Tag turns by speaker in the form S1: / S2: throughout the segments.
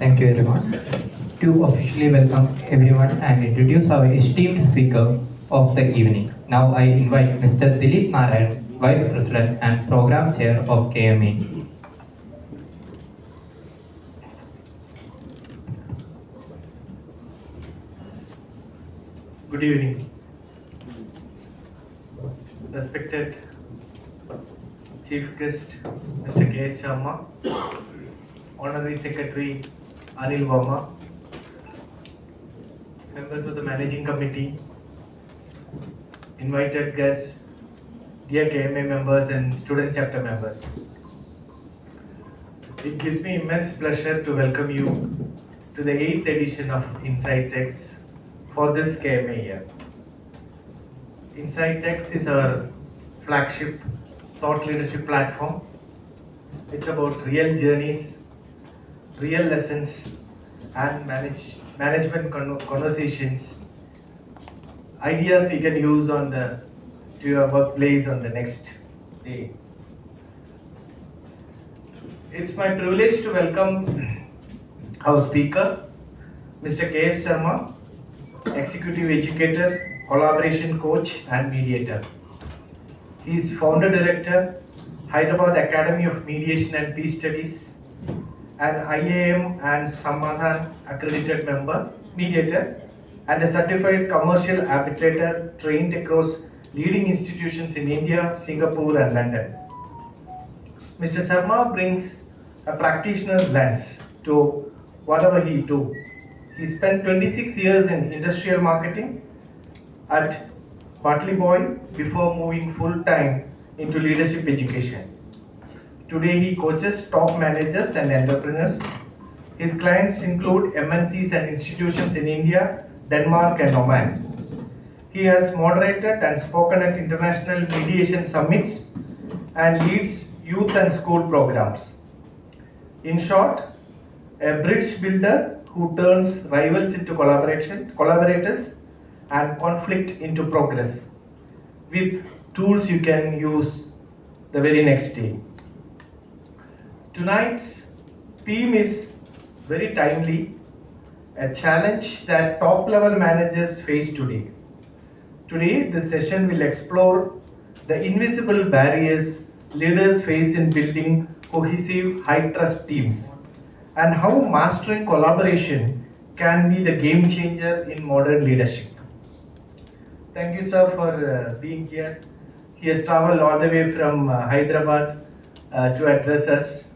S1: Thank you everyone. To officially welcome everyone and introduce our esteemed speaker of the evening. Now I invite Mr. Dilip Narayan, Vice President and Program Chair of KMA.
S2: Good evening. Respected Chief Guest, Mr. S Sarma, Honorary Secretary Anil Verma, members of the Managing Committee, invited guests, dear KMA members and student chapter members. It gives me immense pleasure to welcome you to the 8th edition of InsightX for this KMA year. InsightX is our flagship thought leadership platform. It's about real journeys, real lessons, and management conversations, ideas you can use to your workplace on the next day. It's my privilege to welcome our speaker, Mr. S Sarma, Executive Educator, Collaboration Coach and Mediator. He is Founder Director, Hyderabad Academy of Mediation and Peace Studies, an IAM and Samadhan accredited member, mediator, and a certified commercial arbitrator trained across leading institutions in India, Singapore and London. Mr. Sarma brings a practitioner's lens to whatever he do. He spent 26 years in industrial marketing at Bartley Boy before moving full-time into leadership education. Today he coaches top managers and entrepreneurs. His clients include MNCs and institutions in India, Denmark and Oman. He has moderated and spoken at international mediation summits and leads youth and school programs. In short, a bridge builder who turns rivals into collaborators and conflict into progress with tools you can use the very next day. Tonight's theme is very timely, a challenge that top-level managers face today. Today, this session will explore the invisible barriers leaders face in building cohesive, high-trust teams and how mastering collaboration can be the game changer in modern leadership. Thank you, sir, for being here. He has traveled all the way from Hyderabad to address us,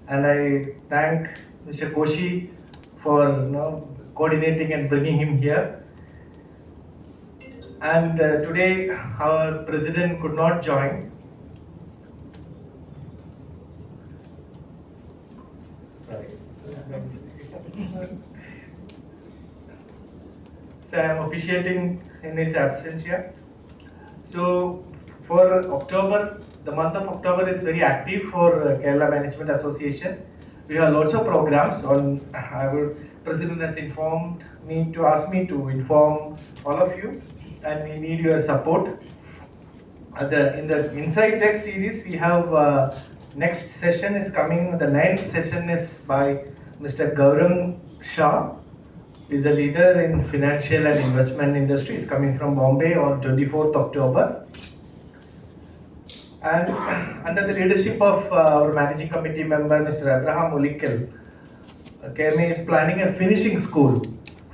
S2: and I thank Mr. Kochi for coordinating and bringing him here. And today, our president could not join. Sorry. So I am officiating in his absence here. So for October, the month of October is very active for Kerala Management Association. We have lots of programs on. Our president has informed me to ask me to inform all of you, and we need your support. In the InsightX series, we have next session is coming. The 9th session is by Mr. Gaurav Shah. Is a leader in financial and investment industries coming from Bombay on 24th October. And under the leadership of our managing committee member, Mr. Abraham Ulikil, KMA is planning a finishing school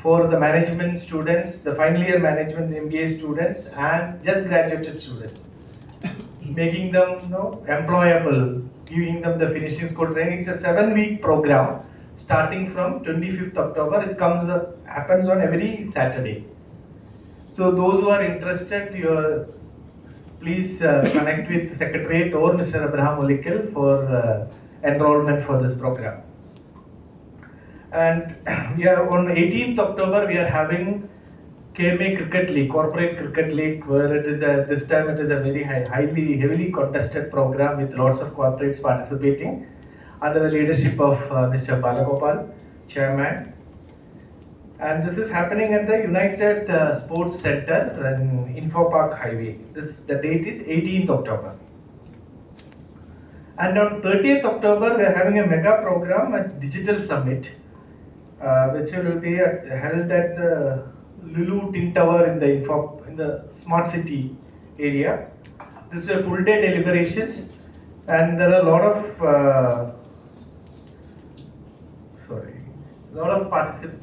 S2: for the management students, the final year management MBA students and just graduated students, making them employable, giving them the finishing school training. It's a 7-week program. Starting from 25th October, it happens on every Saturday. So those who are interested, please connect with Secretariat or Mr. Abraham Ulikil for enrollment for this program. And we are on 18th October, we are having KMA Cricket League, Corporate Cricket League, where it is this time it is a very heavily contested program with lots of corporates participating, under the leadership of Mr. Balagopal, Chairman. And this is happening at the United Sports Center in Info Park Highway. The date is 18th October. And on 30th October, we are having a mega program at Digital Summit which will be held at the Lulu Tin Tower in the smart city area. This is a full day deliberations, and there are a lot of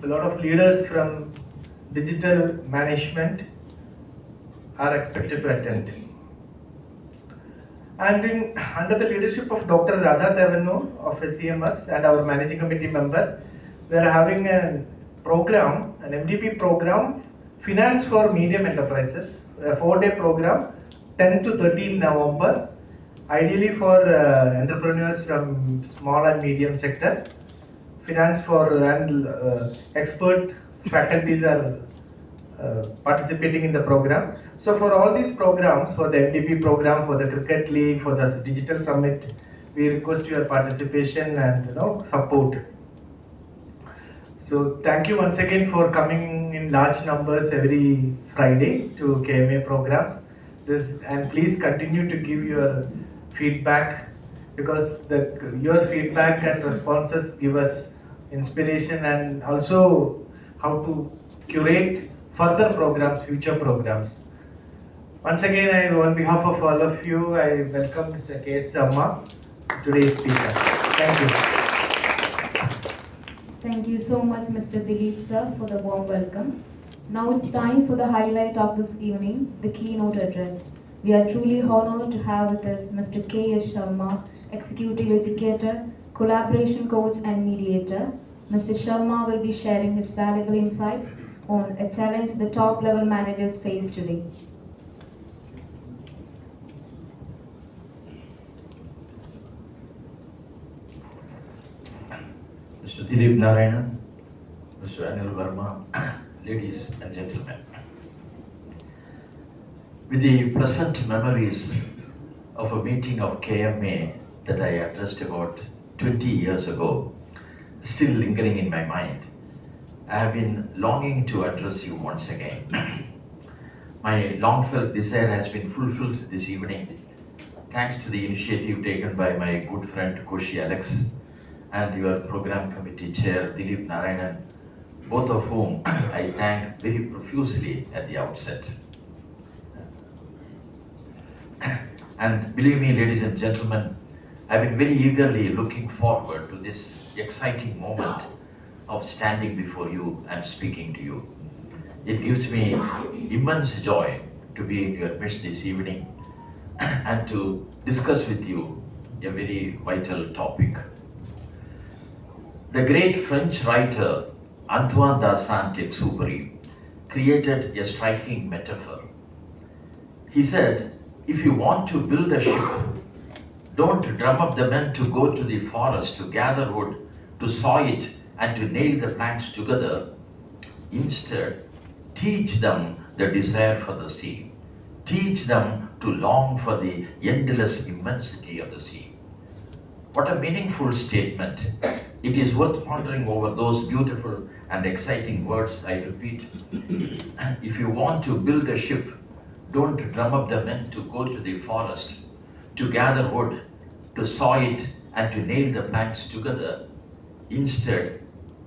S2: a lot of leaders from digital management are expected to attend. And under the leadership of Dr. Radha Devanur of SCMS and our managing committee member, we are having a program, an MDP program, Finance for Medium Enterprises, a 4-day program, 10 to 13 November, ideally for entrepreneurs from small and medium sector. Finance for expert faculties are participating in the program. So for all these programs, for the MDP program, for the cricket league, for the digital summit, we request your participation and support. So thank you once again for coming in large numbers every Friday to KMA programs. And please continue to give your feedback, because your feedback and responses give us inspiration and also how to curate further programs, future programs. Once again, on behalf of all of you, I welcome Mr. S Sarma, today's speaker. Thank you.
S3: Thank you so much, Mr. Dilip sir, for the warm welcome. Now it's time for the highlight of this evening, the keynote address. We are truly honored to have with us Mr. S Sarma, Executive Educator, Collaboration Coach and Mediator. Mr. Sharma will be sharing his valuable insights on a challenge the top level managers face today.
S4: Mr. Dilip Narayanan, Mr. Anil Verma, ladies and gentlemen. With the pleasant memories of a meeting of KMA that I addressed about 20 years ago, still lingering in my mind, I have been longing to address you once again. My long-felt desire has been fulfilled this evening, thanks to the initiative taken by my good friend Kochi Alex and your program committee chair Dilip Narayanan, both of whom I thank very profusely at the outset. And believe me, ladies and gentlemen, I've been very eagerly looking forward to this exciting moment of standing before you and speaking to you. It gives me immense joy to be in your midst this evening and to discuss with you a very vital topic. The great French writer Antoine de Saint-Exupéry created a striking metaphor. He said, if you want to build a ship, don't drum up the men to go to the forest to gather wood, to saw it and to nail the planks together. Instead, teach them the desire for the sea. Teach them to long for the endless immensity of the sea. What a meaningful statement. It is worth pondering over those beautiful and exciting words. I repeat, if you want to build a ship, don't drum up the men to go to the forest, to gather wood, to saw it and to nail the planks together. Instead,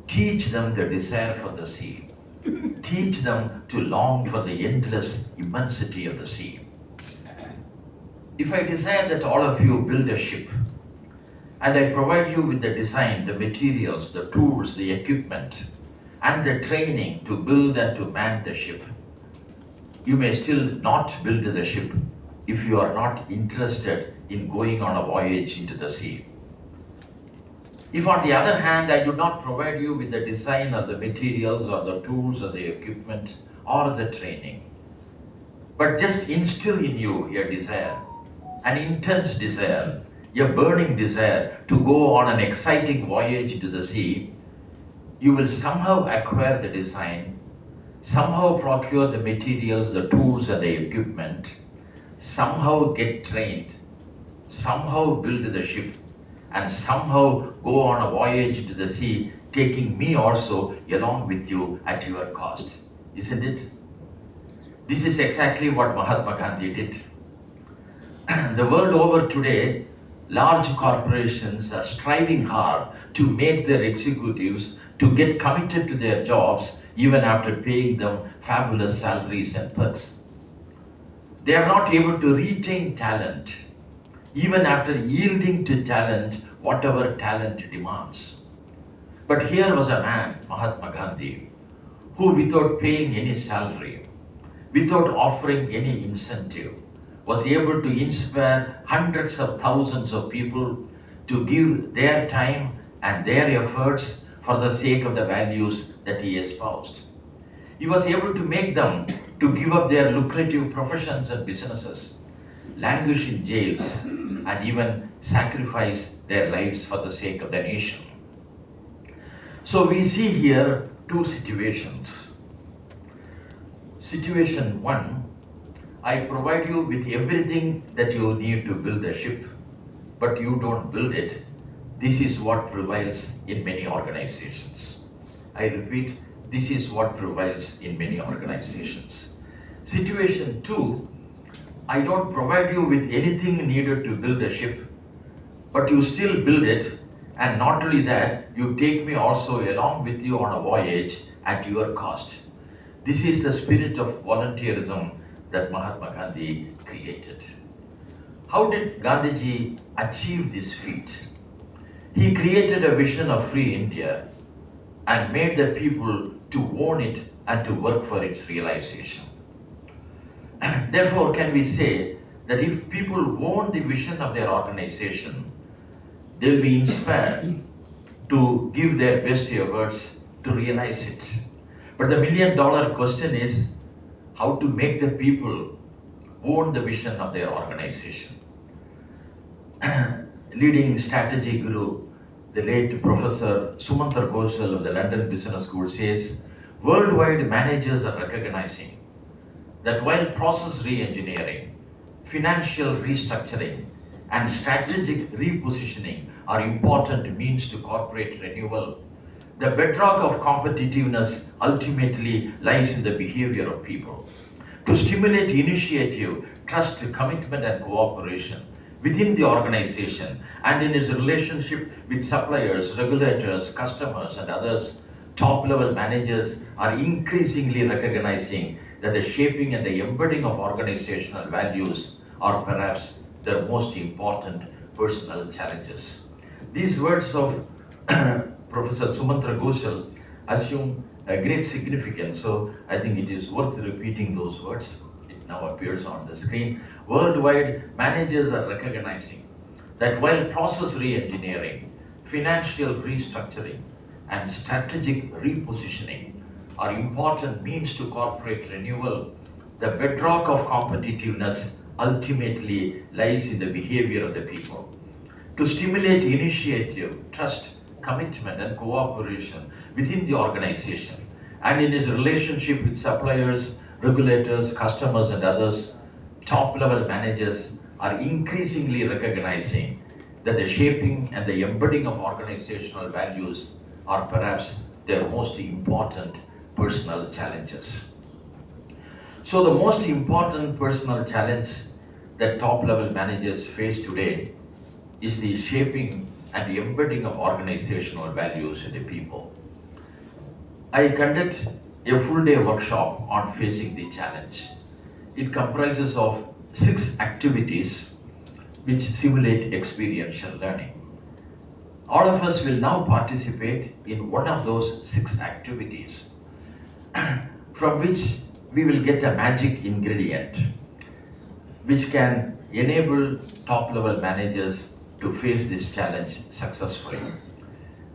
S4: teach them the desire for the sea. Teach them to long for the endless immensity of the sea. If I desire that all of you build a ship, and I provide you with the design, the materials, the tools, the equipment, and the training to build and to man the ship, you may still not build the ship if you are not interested in going on a voyage into the sea. If on the other hand, I do not provide you with the design or the materials or the tools or the equipment or the training, but just instill in you a desire, an intense desire, a burning desire to go on an exciting voyage into the sea, you will somehow acquire the design, somehow procure the materials, the tools and the equipment, somehow get trained, somehow build the ship, and somehow go on a voyage into the sea, taking me also along with you at your cost. Isn't it? This is exactly what Mahatma Gandhi did. The world over today, large corporations are striving hard to make their executives to get committed to their jobs even after paying them fabulous salaries and perks. They are not able to retain talent even after yielding to talent whatever talent demands. But here was a man, Mahatma Gandhi, who without paying any salary, without offering any incentive, was able to inspire hundreds of thousands of people to give their time and their efforts for the sake of the values that he espoused. He was able to make them to give up their lucrative professions and businesses, languish in jails, and even sacrifice their lives for the sake of the nation. So we see here two situations. Situation one, I provide you with everything that you need to build a ship, but you don't build it. This is what prevails in many organizations. I repeat, this is what prevails in many organizations. Situation two, I don't provide you with anything needed to build a ship, but you still build it, and not only that, you take me also along with you on a voyage at your cost. This is the spirit of volunteerism that Mahatma Gandhi created. How did Gandhiji achieve this feat? He created a vision of free India and made the people to own it and to work for its realization. Therefore, can we say that if people own the vision of their organization, they'll be inspired to give their best efforts to realize it. But the $1 million question is how to make the people own the vision of their organization. Leading strategy guru, the late Professor Sumantra Ghoshal of the London Business School says, worldwide managers are recognizing that while process re-engineering, financial restructuring, and strategic repositioning are important means to corporate renewal, the bedrock of competitiveness ultimately lies in the behavior of people. To stimulate initiative, trust, commitment, and cooperation within the organization and in its relationship with suppliers, regulators, customers, and others, top-level managers are increasingly recognizing that the shaping and the embedding of organizational values are perhaps their most important personal challenges. These words of Professor Sumantra Ghoshal assume a great significance, so I think it is worth repeating those words. It now appears on the screen. Worldwide, managers are recognizing that while process re-engineering, financial restructuring, and strategic repositioning are important means to corporate renewal, the bedrock of competitiveness ultimately lies in the behavior of the people. To stimulate initiative, trust, commitment, and cooperation within the organization and in its relationship with suppliers, regulators, customers, and others, top-level managers are increasingly recognizing that the shaping and the embedding of organizational values are perhaps their most important personal challenges. So the most important personal challenge that top-level managers face today is the shaping and the embedding of organizational values in the people. I conduct a full-day workshop on facing the challenge. It comprises of 6 activities which simulate experiential learning. All of us will now participate in one of those 6 activities from which we will get a magic ingredient which can enable top-level managers to face this challenge successfully.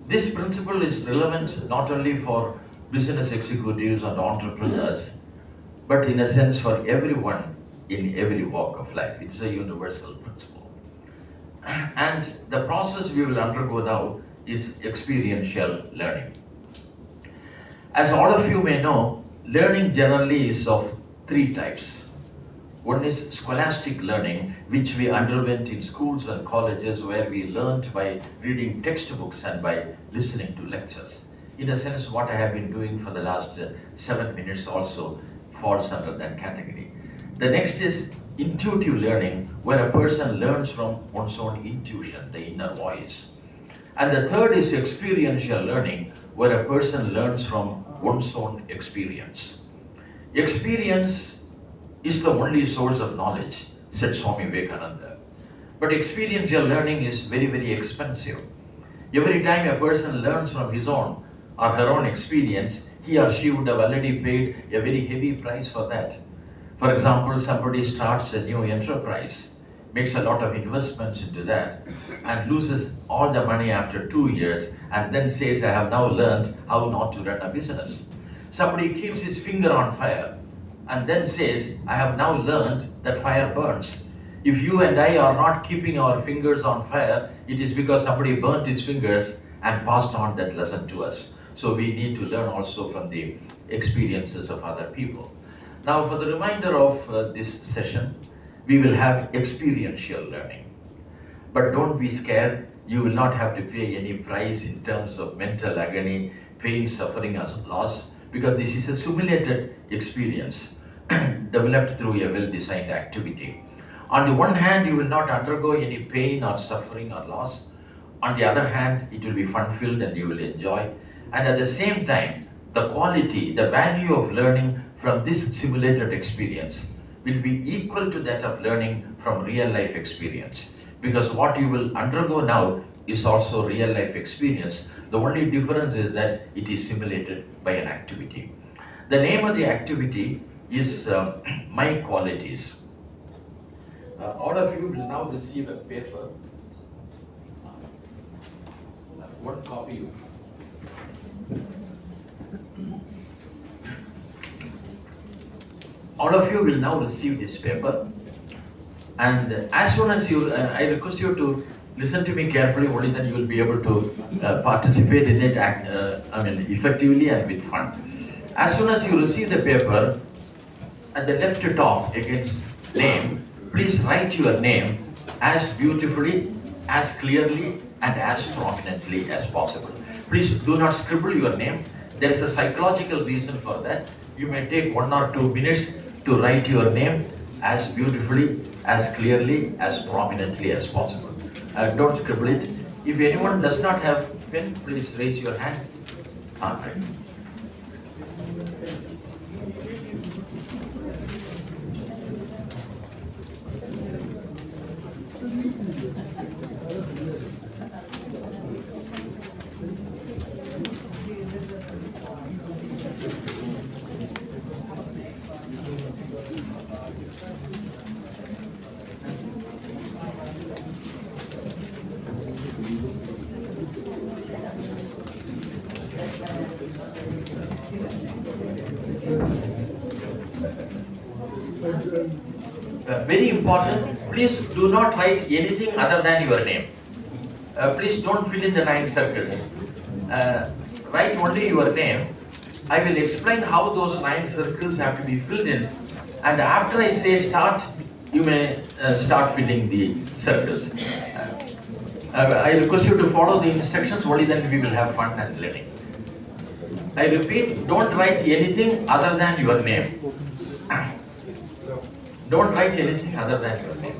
S4: This principle is relevant not only for business executives and entrepreneurs, but in a sense for everyone in every walk of life. It's a universal principle. And the process we will undergo now is experiential learning. As all of you may know, learning generally is of 3 types. One is scholastic learning, which we underwent in schools and colleges where we learned by reading textbooks and by listening to lectures. In a sense, what I have been doing for the last 7 minutes also falls under that category. The next is intuitive learning, where a person learns from one's own intuition, the inner voice. And the third is experiential learning, where a person learns from one's own experience. Experience is the only source of knowledge, said Swami Vivekananda. But experiential learning is very, very expensive. Every time a person learns from his own or her own experience, he or she would have already paid a very heavy price for that. For example, somebody starts a new enterprise, makes a lot of investments into that, and loses all the money after 2 years, and then says, I have now learned how not to run a business. Somebody keeps his finger on fire, and then says, I have now learned that fire burns. If you and I are not keeping our fingers on fire, it is because somebody burnt his fingers and passed on that lesson to us. So we need to learn also from the experiences of other people. Now, for the remainder of this session, we will have experiential learning. But don't be scared, you will not have to pay any price in terms of mental agony, pain, suffering, or loss, because this is a simulated experience developed through a well-designed activity. On the one hand, you will not undergo any pain or suffering or loss. On the other hand, it will be fun-filled and you will enjoy. And at the same time, the quality, the value of learning from this simulated experience will be equal to that of learning from real-life experience. Because what you will undergo now is also real-life experience. The only difference is that it is simulated by an activity. The name of the activity is My Qualities. All of you will now receive a paper. One copy. All of you will now receive this paper, and as soon as you, I request you to listen to me carefully, only then you will be able to participate in it effectively and with fun. As soon as you receive the paper, at the left top against name, please write your name as beautifully, as clearly, and as prominently as possible. Please do not scribble your name. There is a psychological reason for that. You may take 1 or 2 minutes to write your name as beautifully, as clearly, as prominently as possible. Don't scribble it. If anyone does not have pen, please raise your hand. Right. Very important, please do not write anything other than your name. Please don't fill in the 9 circles. Write only your name. I will explain how those 9 circles have to be filled in, and after I say start, you may start filling the circles. I request you to follow the instructions, only then we will have fun and learning. I repeat, don't write anything other than your name. Don't write anything other than your name.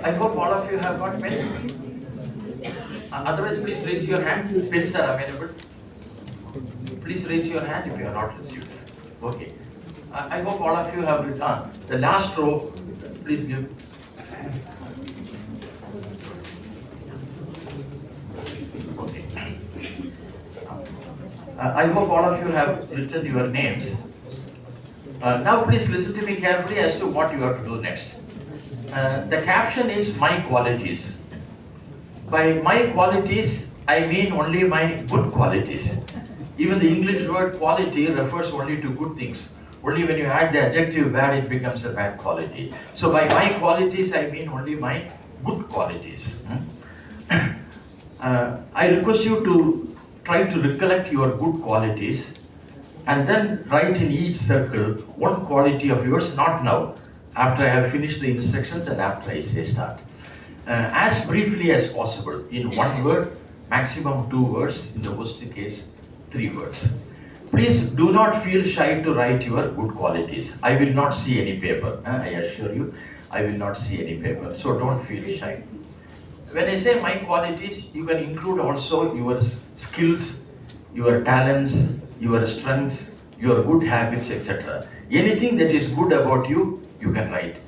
S4: I hope all of you have got pens. Otherwise, please raise your hand. Pens are available. Please raise your hand if you have not received. Okay. I hope all of you have written. The last row, please give. Okay. I hope all of you have written your names. Now, please listen to me carefully as to what you have to do next. The caption is My Qualities. By my qualities, I mean only my good qualities. Even the English word quality refers only to good things. Only when you add the adjective bad, it becomes a bad quality. So by my qualities, I mean only my good qualities. I request you to try to recollect your good qualities and then write in each circle one quality of yours, not now, after I have finished the instructions and after I say start. As briefly as possible, in one word, maximum 2 words, in the worst case, 3 words. Please do not feel shy to write your good qualities. I will not see any paper, I assure you, I will not see any paper, so don't feel shy. When I say my qualities, you can include also your skills, your talents, your strengths, your good habits, etc. Anything that is good about you, you can write.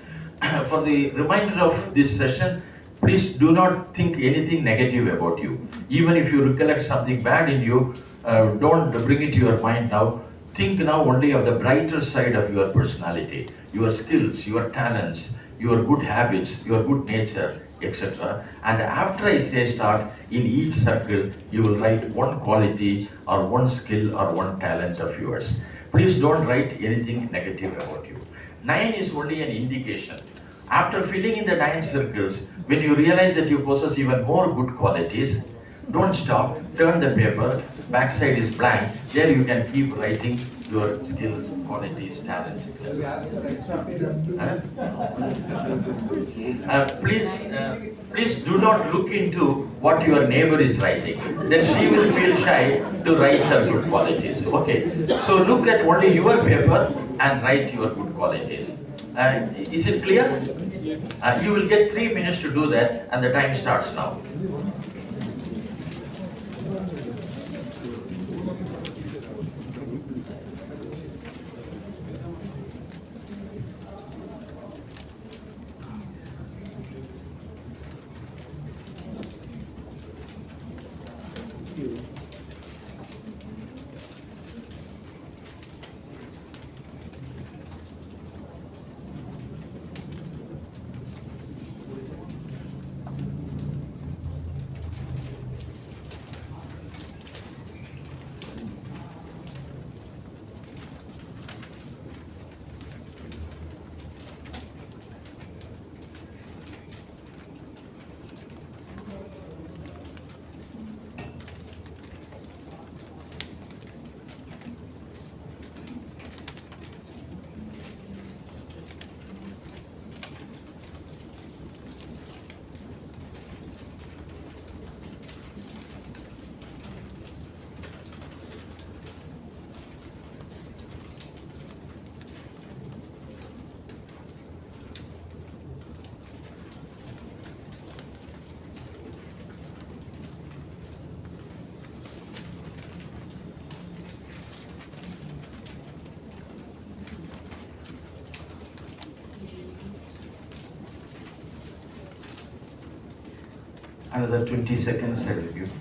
S4: For the remainder of this session, please do not think anything negative about you. Even if you recollect something bad in you, don't bring it to your mind now. Think now only of the brighter side of your personality, your skills, your talents, your good habits, your good nature, etc. And after I say start, in each circle, you will write one quality or one skill or one talent of yours. Please don't write anything negative about you. 9 is only an indication. After filling in the 9 circles, when you realize that you possess even more good qualities, don't stop, turn the paper, backside is blank, there you can keep writing your skills, qualities, talents, etc. Please do not look into what your neighbor is writing. Then she will feel shy to write her good qualities. Okay, so look at only your paper and write your good qualities. Is it clear? You will get 3 minutes to do that, and the time starts now. Another 20 seconds I will give.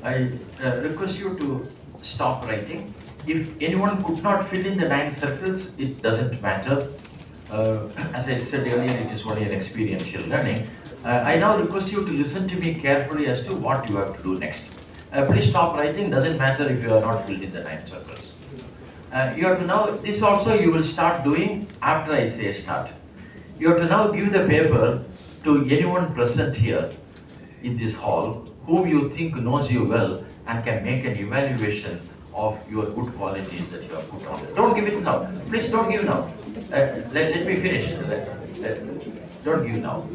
S4: I request you to stop writing. If anyone could not fill in the 9 circles, it doesn't matter. As I said earlier, it is only an experiential learning. I now request you to listen to me carefully as to what you have to do next. Please stop writing, doesn't matter if you are not filled in the 9 circles. You have to now, this also you will start doing after I say start. You have to now give the paper to anyone present here in this hall whom you think knows you well and can make an evaluation of your good qualities that you have put on. Don't give it now. Please don't give now. Let me finish. Don't give now.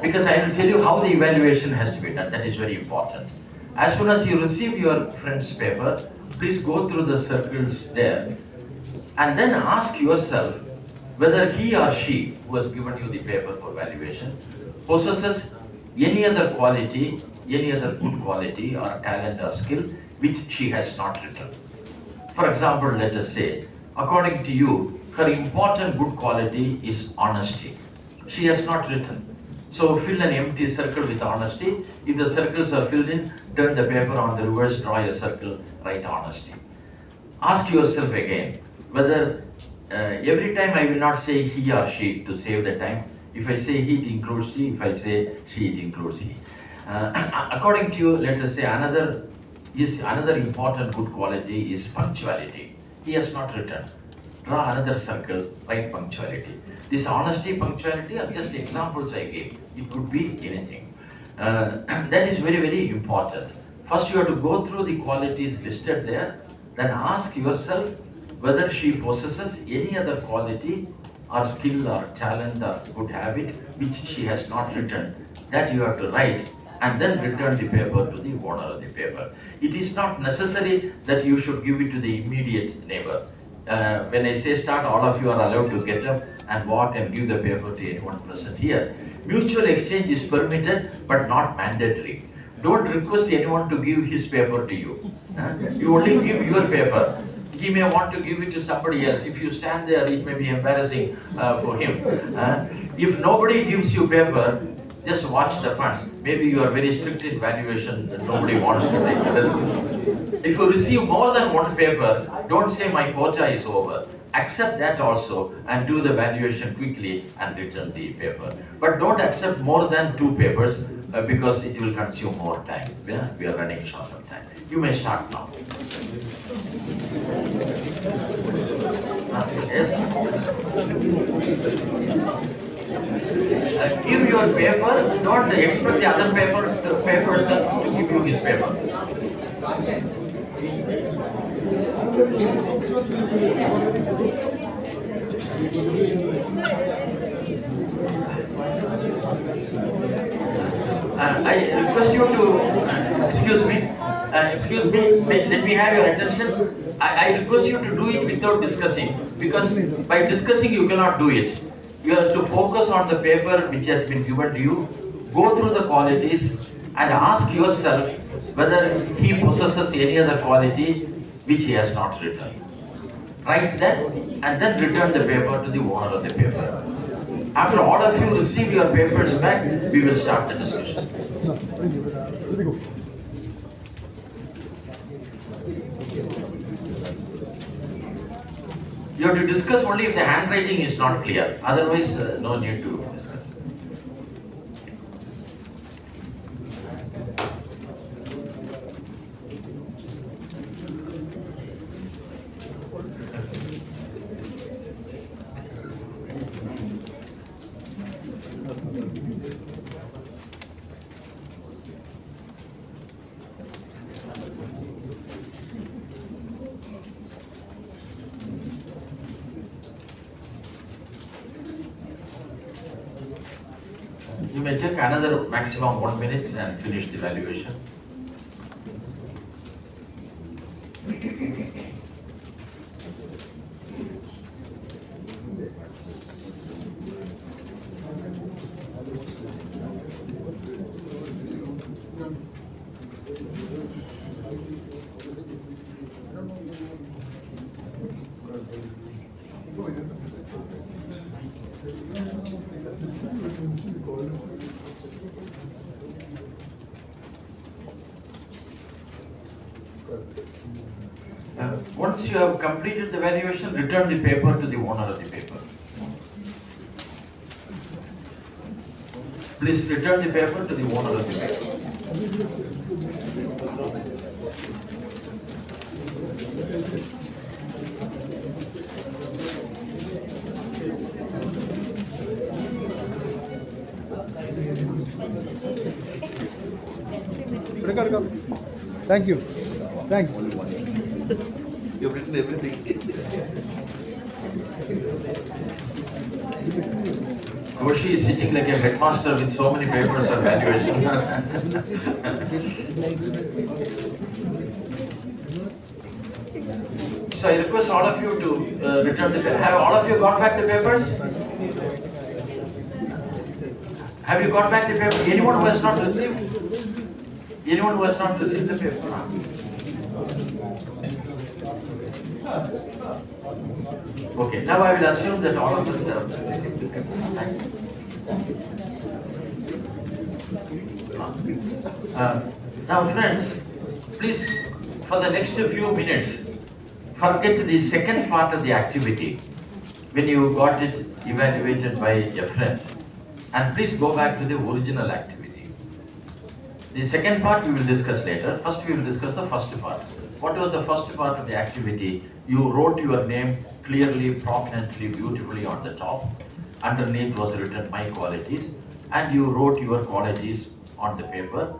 S4: Because I will tell you how the evaluation has to be done. That is very important. As soon as you receive your friend's paper, please go through the circles there and then ask yourself whether he or she who has given you the paper for valuation possesses any other quality, any other good quality or talent or skill which she has not written. For example, let us say, according to you, her important good quality is honesty. She has not written. So fill an empty circle with honesty. If the circles are filled in, turn the paper on the reverse, draw a circle, write honesty. Ask yourself again whether every time I will not say he or she to save the time. If I say he, it includes she. If I say she, it includes he. According to you, let us say another important good quality is punctuality. He has not written. Draw another circle, write punctuality. This honesty, punctuality are just examples I gave. It could be anything. That is very, very important. First, you have to go through the qualities listed there, then ask yourself whether she possesses any other quality or skill or talent or good habit which she has not written. That you have to write and then return the paper to the owner of the paper. It is not necessary that you should give it to the immediate neighbor. When I say start, all of you are allowed to get up and walk and give the paper to anyone present here. Mutual exchange is permitted but not mandatory. Don't request anyone to give his paper to you. You only give your paper. He may want to give it to somebody else. If you stand there, it may be embarrassing for him. If nobody gives you paper, just watch the fun. Maybe you are very strict in valuation and nobody wants to take the risk. If you receive more than one paper, don't say my quota is over. Accept that also and do the valuation quickly and return the paper. But don't accept more than 2 papers because it will consume more time. Yeah? We are running short of time. You may start now. Yes? Give your paper, don't expect the other papers to give you his paper. I request you to, excuse me, let me have your attention. I request you to do it without discussing, because by discussing you cannot do it. You have to focus on the paper which has been given to you, go through the qualities and ask yourself whether he possesses any other quality which he has not written. Write that and then return the paper to the owner of the paper. After all of you receive your papers back, we will start the discussion. You have to discuss only if the handwriting is not clear. Otherwise, no need to discuss. You may take another maximum 1 minute and finish the valuation. Once you have completed the valuation, return the paper to the owner of the paper. Please return the paper to the owner of the paper.
S5: Thank you. Thanks.
S6: You've written everything.
S4: Kochi is sitting like a headmaster with so many papers of valuation. So I request all of you to return the paper. Have all of you got back the papers? Have you got back the paper? Anyone who has not received? Anyone who has not received the paper? Okay, now I will assume that all of us have received the paper. Thank you. Now, friends, please, for the next few minutes, forget the second part of the activity when you got it evaluated by your friends, and please go back to the original activity. The second part we will discuss later. First, we will discuss the first part. What was the first part of the activity? You wrote your name clearly, prominently, beautifully on the top. Underneath was written my qualities, and you wrote your qualities on the paper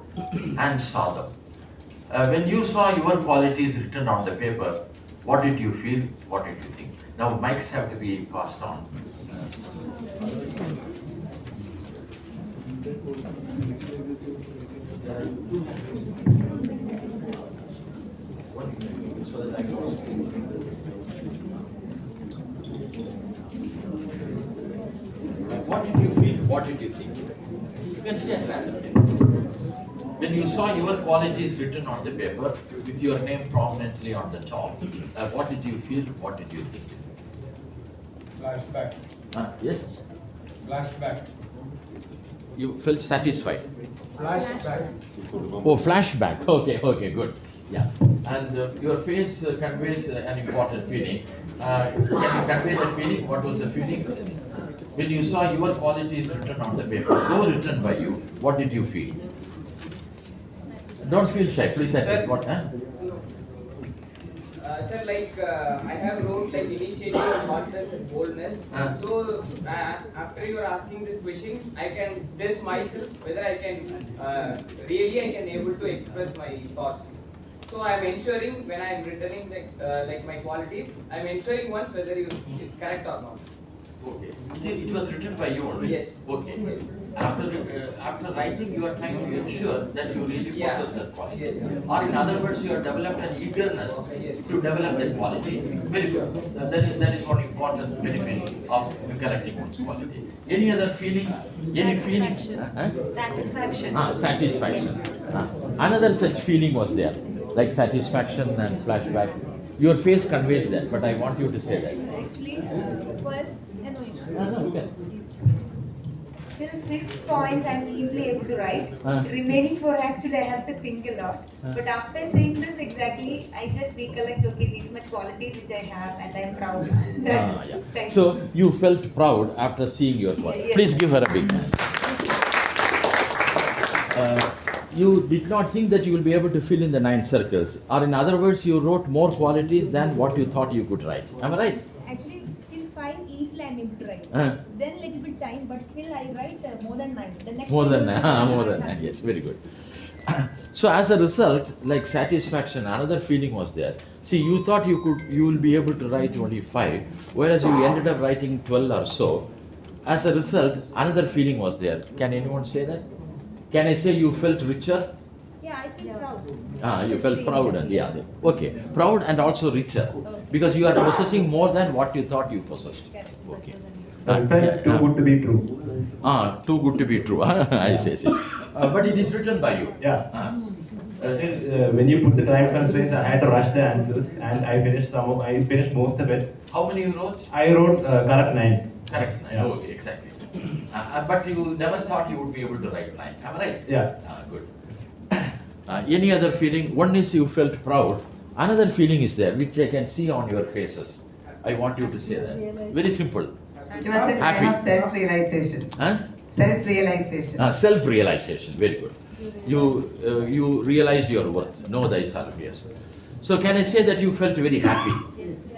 S4: and saw them. When you saw your qualities written on the paper, what did you feel? What did you think? Now mics have to be passed on. So that I can also. What did you feel? What did you think? You can say at random. When you saw your qualities written on the paper with your name prominently on the top, what did you feel? What did you think?
S5: Flashback.
S4: Yes?
S5: Flashback.
S4: You felt satisfied?
S5: Flashback.
S4: Oh, flashback. Okay, okay, good. Yeah. And your face conveys an important feeling. Can you convey that feeling? What was the feeling? When you saw your qualities written on the paper, though written by you, what did you feel? Don't feel shy, please. What?
S7: Sir, like I have wrote like initiative, confidence, and boldness. So after you are asking these questions, I can test myself whether I can really I can able to express my thoughts. So I am ensuring when I am returning like my qualities, I am ensuring once whether it's correct or not.
S4: Okay. It was written by you only?
S7: Yes.
S4: Okay.
S7: Yes.
S4: After writing, you are trying to ensure that you really possess that quality.
S7: Yes.
S4: Or in other words, you have developed an eagerness
S7: Yes.
S4: to develop that quality. Very good. That is one important benefit of recollecting one's quality. Any other feeling? Any feeling?
S8: Satisfaction.
S4: Satisfaction. Another such feeling was there, like satisfaction and flashback. Your face conveys that, but I want you to say that.
S8: Actually, first,
S4: No, okay.
S8: till fifth point, I'm easily able to write. Remaining four, actually, I have to think a lot. But after saying this exactly, I just recollect, okay, these much qualities which I have, and I'm proud.
S4: Yeah.
S8: Thank
S4: So you felt proud after seeing your quality.
S8: Yes.
S4: Please give her a big hand. You did not think that you will be able to fill in the 9 circles, or in other words, you wrote more qualities than what you thought you could write. Am I right?
S9: Actually, till 5 easily I'm able to write. Then little bit time, but still I write more than 9. The next
S4: More than
S9: time
S4: 9. More than 9. Yes, very good. So as a result, like satisfaction, another feeling was there. See, you thought you will be able to write only 5, whereas you ended up writing 12 or so. As a result, another feeling was there. Can anyone say that? Can I say you felt richer?
S9: Yeah, I feel proud.
S4: You felt proud and yeah. Okay, proud and also richer, because you are possessing more than what you thought you possessed. Okay.
S1: Too good to be true.
S4: Too good to be true. I see. But it is written by you.
S10: Yeah. When you put the time constraints, I had to rush the answers, and I finished most of it.
S4: How many you wrote?
S10: I wrote correct 9.
S4: Correct.
S10: Yeah.
S4: Okay, exactly. But you never thought you would be able to write 9. Am I right?
S10: Yeah.
S4: Good. Any other feeling? One is you felt proud. Another feeling is there, which I can see on your faces. I want you to say that. Very simple.
S11: It was a
S4: Happy.
S11: kind of self-realization. Self-realization.
S4: Self-realization. Very good. You realized your worth. Know thyself. Yes. So can I say that you felt very happy?
S8: Yes.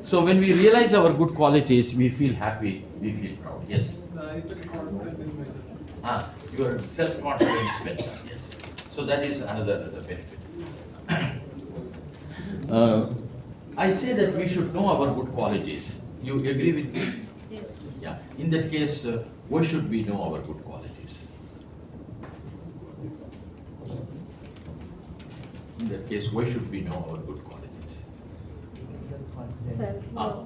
S4: So when we realize our good qualities, we feel happy, we feel proud. Yes. Your self-confidence went up. Yes. So that is another benefit. I say that we should know our good qualities. You agree with me?
S8: Yes.
S4: Yeah. In that case, why should we know our good qualities? In that case, why should we know our good qualities?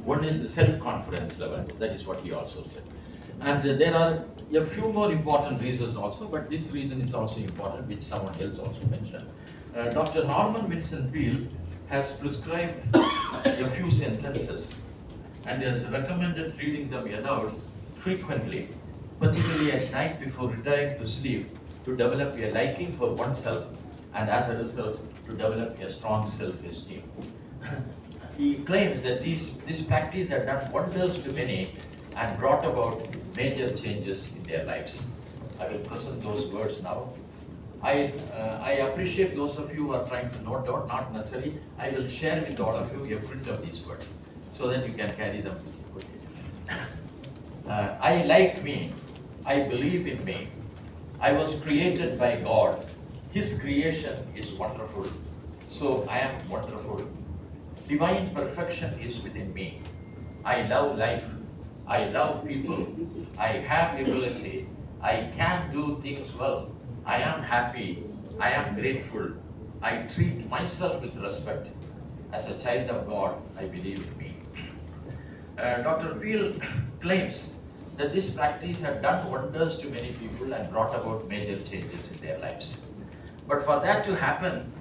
S4: One is the self-confidence level. That is what he also said. And there are a few more important reasons also, but this reason is also important, which someone else also mentioned. Dr. Norman Vincent Peale has prescribed a few sentences and has recommended reading them aloud frequently particularly at night before retiring to sleep, to develop a liking for oneself and as a result to develop a strong self-esteem. He claims that this practice had done wonders to many and brought about major changes in their lives. I will present those words now. I appreciate those of you who are trying to note down, not necessarily. I will share with all of you a print of these words so that you can carry them. I like me. I believe in me. I was created by God. His creation is wonderful. So I am wonderful. Divine perfection is within me. I love life. I love people. I have ability. I can do things well. I am happy. I am grateful. I treat myself with respect. As a child of God, I believe in me. Dr. Peel claims that this practice had done wonders to many people and brought about major changes in their lives. But for that to happen,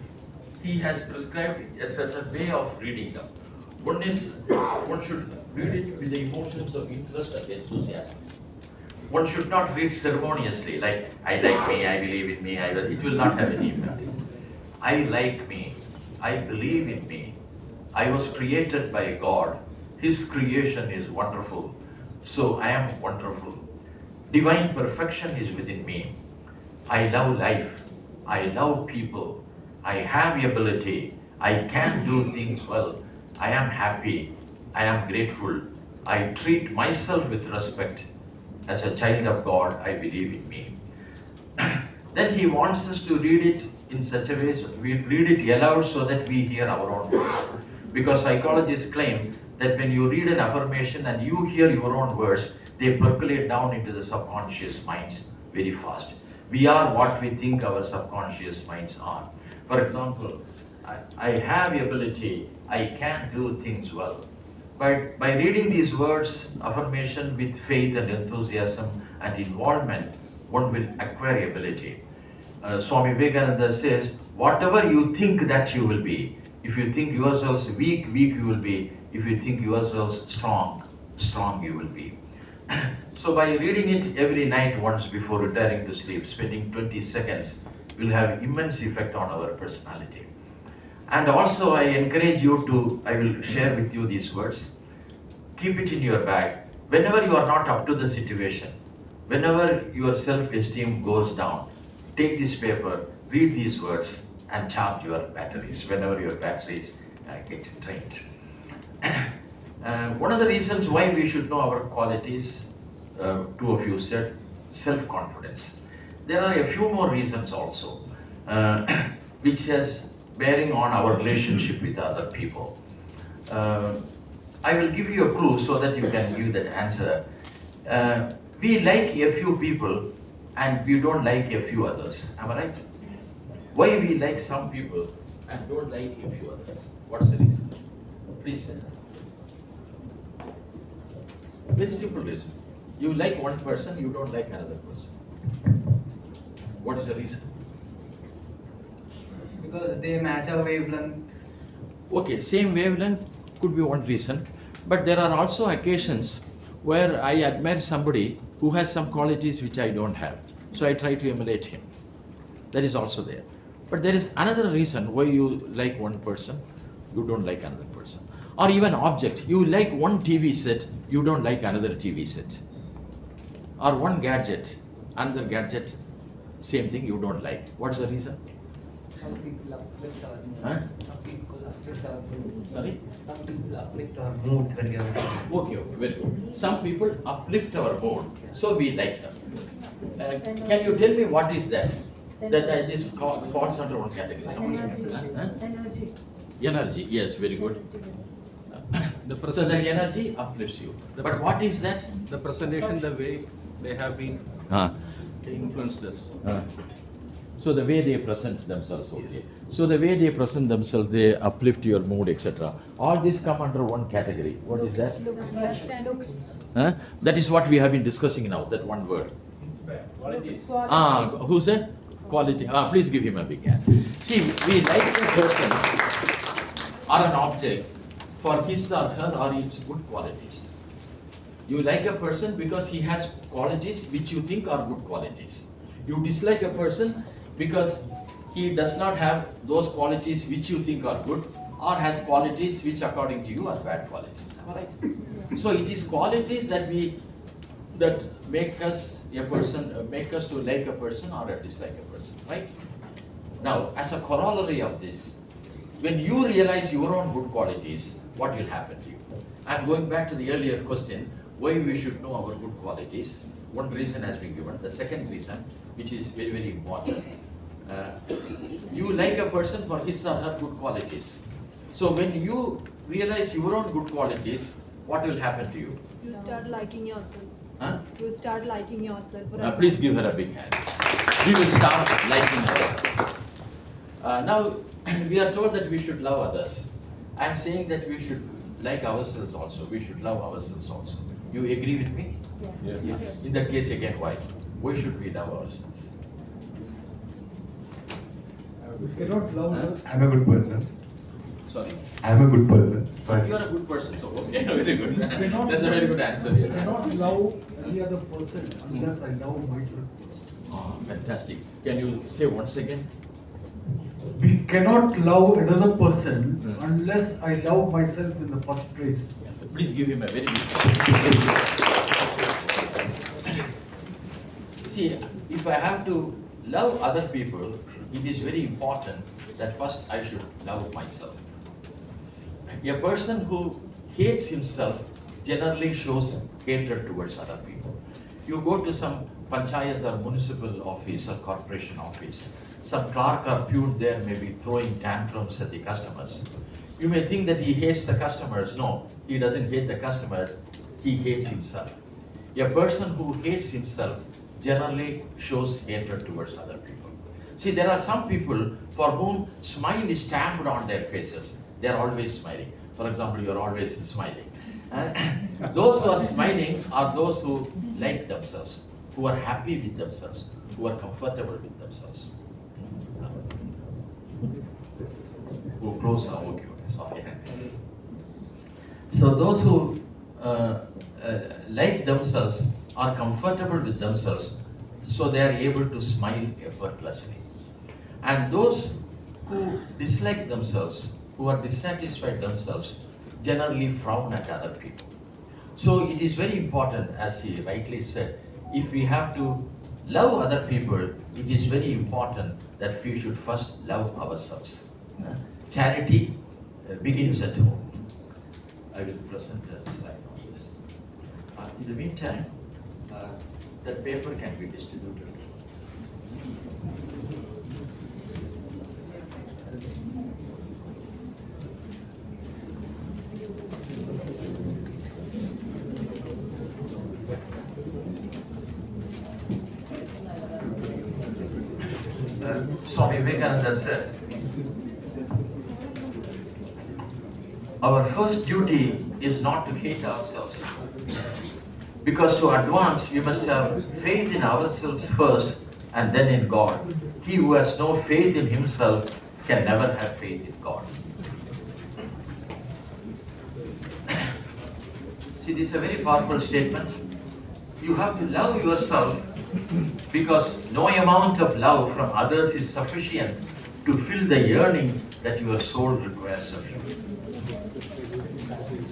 S4: he has prescribed a certain way of reading them. One should read it with the emotions of interest and enthusiasm. One should not read ceremoniously, like, I like me, I believe in me, it will not have any impact. I like me, I believe in me, I was created by God, His creation is wonderful, so I am wonderful. Divine perfection is within me. I love life, I love people, I have ability, I can do things well, I am happy, I am grateful, I treat myself with respect. As a child of God, I believe in me. Then he wants us to read it in such a way, so we read it aloud so that we hear our own words. Because psychologists claim that when you read an affirmation and you hear your own words, they percolate down into the subconscious minds very fast. We are what we think our subconscious minds are. For example, I have the ability, I can do things well. But by reading these words, affirmation with faith and enthusiasm and involvement, one will acquire ability. Swami Vivekananda says, whatever you think that you will be, if you think yourselves weak, weak you will be. If you think yourselves strong, strong you will be. So by reading it every night once before retiring to sleep, spending 20 seconds will have immense effect on our personality. And also I encourage you to, I will share with you these words. Keep it in your bag. Whenever you are not up to the situation, whenever your self-esteem goes down, take this paper, read these words and charge your batteries whenever your batteries get drained. One of the reasons why we should know our qualities, two of you said, self-confidence. There are a few more reasons also, which has bearing on our relationship with other people. I will give you a clue so that you can give that answer. We like a few people and we don't like a few others. Am I right? Why we like some people and don't like a few others? What's the reason? Please say. Very simple reason. You like one person, you don't like another person. What is the reason?
S11: Because they match our wavelength.
S4: Okay, same wavelength could be one reason, but there are also occasions where I admire somebody who has some qualities which I don't have. So I try to emulate him. That is also there. But there is another reason why you like one person, you don't like another person. Or even object. You like one TV set, you don't like another TV set. Or one gadget, another gadget, same thing you don't like. What's the reason?
S11: Some people uplift our moods.
S4: Huh?
S11: Some people uplift our moods.
S4: Sorry?
S11: Some people uplift our moods when we are with
S4: Okay, very good. Some people uplift our mood, so we like them. Can you tell me what is that? That this falls under one category.
S9: Energy.
S4: Energy, yes, very good. So that energy uplifts you. But what is that?
S6: The presentation, the way they have been influenced us.
S4: So the way they present themselves, okay. So the way they present themselves, they uplift your mood, etc. All these come under one category. What is that?
S9: Looks.
S4: That is what we have been discussing now, that one word.
S10: Qualities.
S4: Who said? Quality. Please give him a big hand. See, we like a person or an object for his or her or its good qualities. You like a person because he has qualities which you think are good qualities. You dislike a person because he does not have those qualities which you think are good, or has qualities which according to you are bad qualities. Am I right? So it is qualities that make us a person, make us to like a person or a dislike a person, right? Now, as a corollary of this, when you realize your own good qualities, what will happen to you? I'm going back to the earlier question, why we should know our good qualities. One reason has been given. The second reason, which is very, very important, you like a person for his or her good qualities. So when you realize your own good qualities, what will happen to you?
S9: You start liking yourself.
S4: Huh?
S9: You start liking yourself.
S4: Please give her a big hand. We will start liking ourselves. Now, we are told that we should love others. I am saying that we should like ourselves also. We should love ourselves also. You agree with me?
S9: Yes.
S4: Yes. In that case, again, why? Why should we love ourselves?
S5: We cannot love.
S12: I'm a good person.
S4: Sorry?
S12: I'm a good person. Sorry.
S4: You are a good person, so okay, very good.
S5: cannot
S4: That's a very good answer here.
S5: I cannot love any other person unless I love myself first.
S4: Oh, fantastic. Can you say once again?
S5: We cannot love another person unless I love myself in the first place.
S4: Please give him a very big hand. See, if I have to love other people, it is very important that first I should love myself. A person who hates himself generally shows hatred towards other people. You go to some panchayat or municipal office or corporation office, some clerk or peon there may be throwing tantrums at the customers. You may think that he hates the customers. No, he doesn't hate the customers, he hates himself. A person who hates himself generally shows hatred towards other people. See, there are some people for whom smile is stamped on their faces. They are always smiling. For example, you are always smiling. Those who are smiling are those who like themselves, who are happy with themselves, who are comfortable with themselves. Who close now, okay, sorry. So those who like themselves are comfortable with themselves, so they are able to smile effortlessly. And those who dislike themselves, who are dissatisfied themselves, generally frown at other people. So it is very important, as he rightly said, if we have to love other people, it is very important that we should first love ourselves. Charity begins at home. I will present a slide on this. In the meantime, that paper can be distributed. Swami Vivekananda said, our first duty is not to hate ourselves, because to advance we must have faith in ourselves first and then in God. He who has no faith in himself can never have faith in God. See, this is a very powerful statement. You have to love yourself, because no amount of love from others is sufficient to fill the yearning that your soul requires of you.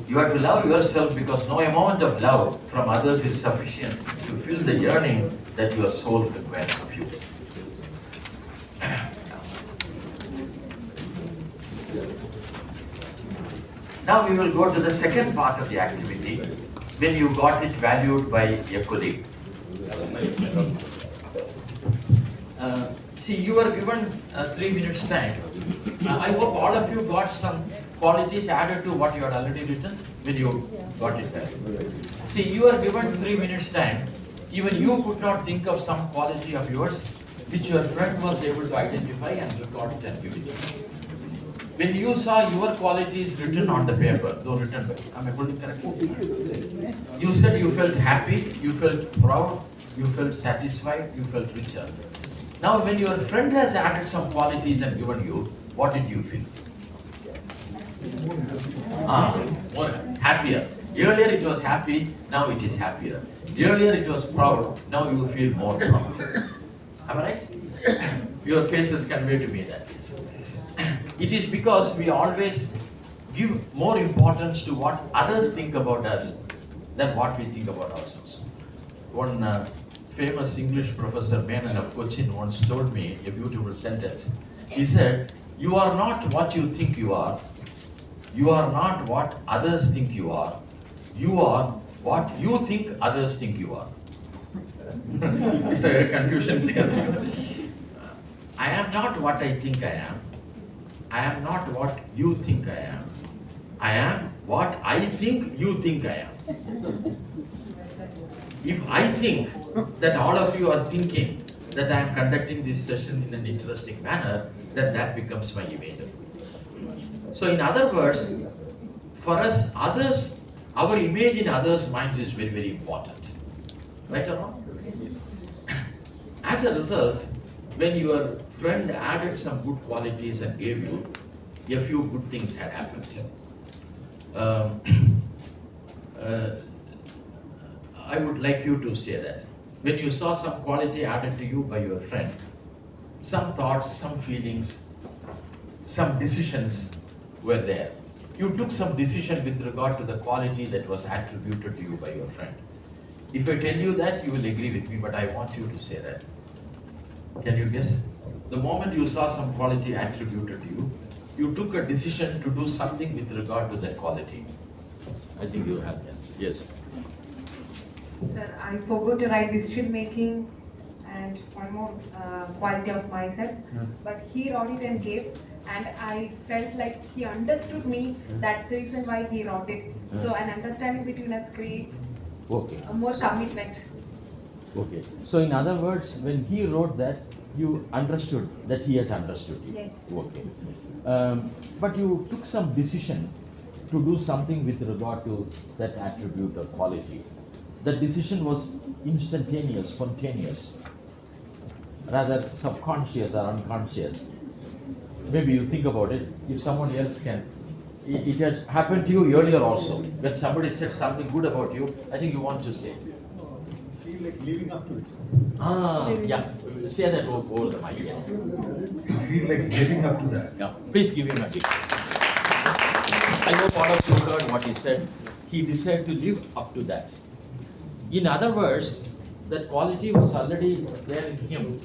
S4: You have to love yourself because no amount of love from others is sufficient to fill the yearning that your soul requires of you. Now we will go to the second part of the activity, when you got it valued by a colleague. See, you were given 3 minutes time. I hope all of you got some qualities added to what you had already written when you got it back. See, you were given 3 minutes time. Even you could not think of some quality of yours which your friend was able to identify and record it and give it to you. When you saw your qualities written on the paper, though written by, am I putting correctly? You said you felt happy, you felt proud, you felt satisfied, you felt richer. Now when your friend has added some qualities and given you, what did you feel? More happier. Earlier it was happy, now it is happier. Earlier it was proud, now you feel more proud. Am I right? Your faces convey to me that is. It is because we always give more importance to what others think about us than what we think about ourselves. One famous English professor, Menon of Kochi, once told me a beautiful sentence. He said, "You are not what you think you are. You are not what others think you are. You are what you think others think you are." It's a confusion clear. I am not what I think I am. I am not what you think I am. I am what I think you think I am. If I think that all of you are thinking that I am conducting this session in an interesting manner, then that becomes my image of me. So in other words, for us, others, our image in others' minds is very, very important. Right or wrong? As a result, when your friend added some good qualities and gave you, a few good things had happened. I would like you to say that. When you saw some quality added to you by your friend, some thoughts, some feelings, some decisions were there. You took some decision with regard to the quality that was attributed to you by your friend. If I tell you that, you will agree with me, but I want you to say that. Can you guess? The moment you saw some quality attributed to you, you took a decision to do something with regard to that quality. I think you have the answer. Yes.
S13: Sir, I forgot to write decision making and one more quality of myself, but he wrote it and gave, and I felt like he understood me. That's the reason why he wrote it. So an understanding between us creates more commitment.
S4: Okay. So in other words, when he wrote that, you understood that he has understood you.
S13: Yes.
S4: Okay. But you took some decision to do something with regard to that attribute or quality. That decision was instantaneous, spontaneous, rather subconscious or unconscious. Maybe you think about it, if someone else can. It had happened to you earlier also. When somebody said something good about you, I think you want to say.
S5: Feel like living up to it.
S4: Yeah. Say that over the mic, yes.
S5: Feel like living up to that.
S4: Yeah. Please give him a big. I hope all of you heard what he said. He decided to live up to that. In other words, that quality was already there in him.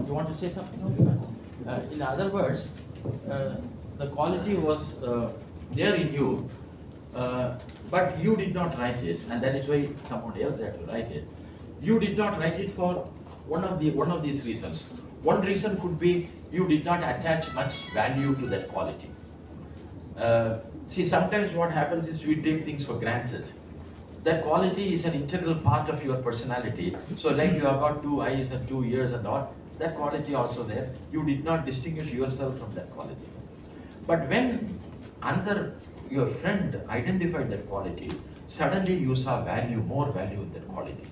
S4: You want to say something? In other words, the quality was there in you, but you did not write it, and that is why someone else had to write it. You did not write it for one of these reasons. One reason could be you did not attach much value to that quality. See, sometimes what happens is we take things for granted. That quality is an integral part of your personality. So like you have got 2 eyes and 2 ears and all, that quality also there. You did not distinguish yourself from that quality. But when your friend identified that quality, suddenly you saw value, more value in that quality.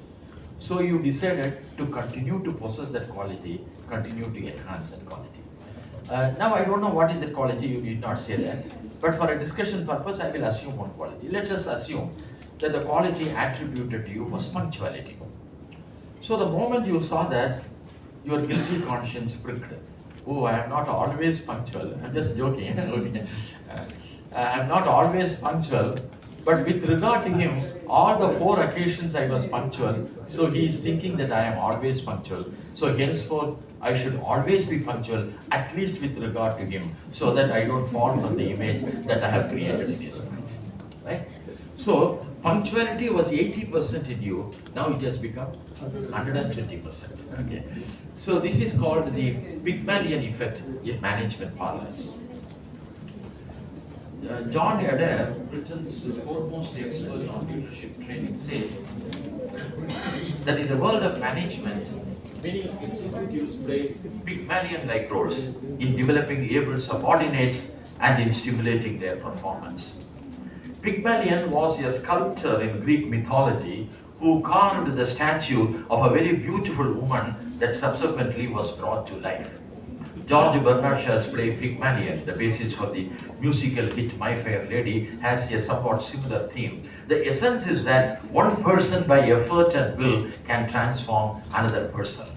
S4: So you decided to continue to possess that quality, continue to enhance that quality. Now I don't know what is that quality, you need not say that. But for a discussion purpose, I will assume one quality. Let us assume that the quality attributed to you was punctuality. So the moment you saw that, your guilty conscience pricked. Oh, I am not always punctual. I'm just joking. I am not always punctual, but with regard to him, all the 4 occasions I was punctual, so he is thinking that I am always punctual. So henceforth, I should always be punctual, at least with regard to him, so that I don't fall from the image that I have created in his mind. Right? So punctuality was 80% in you, now it has become 120%. Okay. So this is called the Pygmalion effect in management parlance. John Adair, Britain's foremost expert on leadership training, says that in the world of management, many executives play Pygmalion-like roles in developing able subordinates and in stimulating their performance. Pygmalion was a sculptor in Greek mythology who carved the statue of a very beautiful woman that subsequently was brought to life. George Bernard Shaw's play Pygmalion, the basis for the musical hit My Fair Lady, has a somewhat similar theme. The essence is that one person by effort and will can transform another person.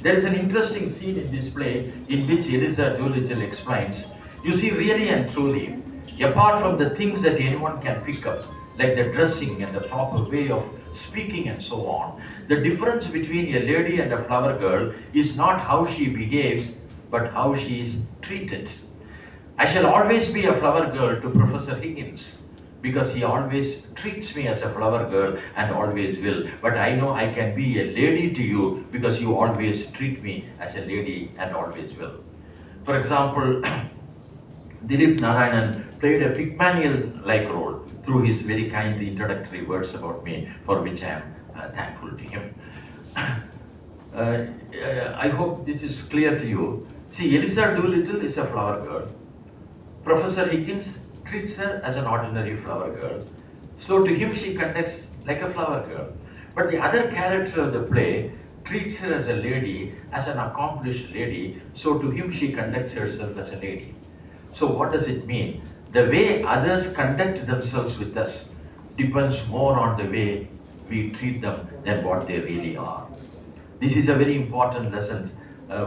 S4: There is an interesting scene in this play in which Eliza Doolittle explains, you see, really and truly, apart from the things that anyone can pick up, like the dressing and the proper way of speaking and so on, the difference between a lady and a flower girl is not how she behaves, but how she is treated. I shall always be a flower girl to Professor Higgins, because he always treats me as a flower girl and always will. But I know I can be a lady to you because you always treat me as a lady and always will. For example, Dilip Narayanan played a Pygmalion-like role through his very kind introductory words about me, for which I am thankful to him. I hope this is clear to you. See, Eliza Doolittle is a flower girl. Professor Higgins treats her as an ordinary flower girl. So to him she conducts like a flower girl. But the other character of the play treats her as a lady, as an accomplished lady. So to him she conducts herself as a lady. So what does it mean? The way others conduct themselves with us depends more on the way we treat them than what they really are. This is a very important lesson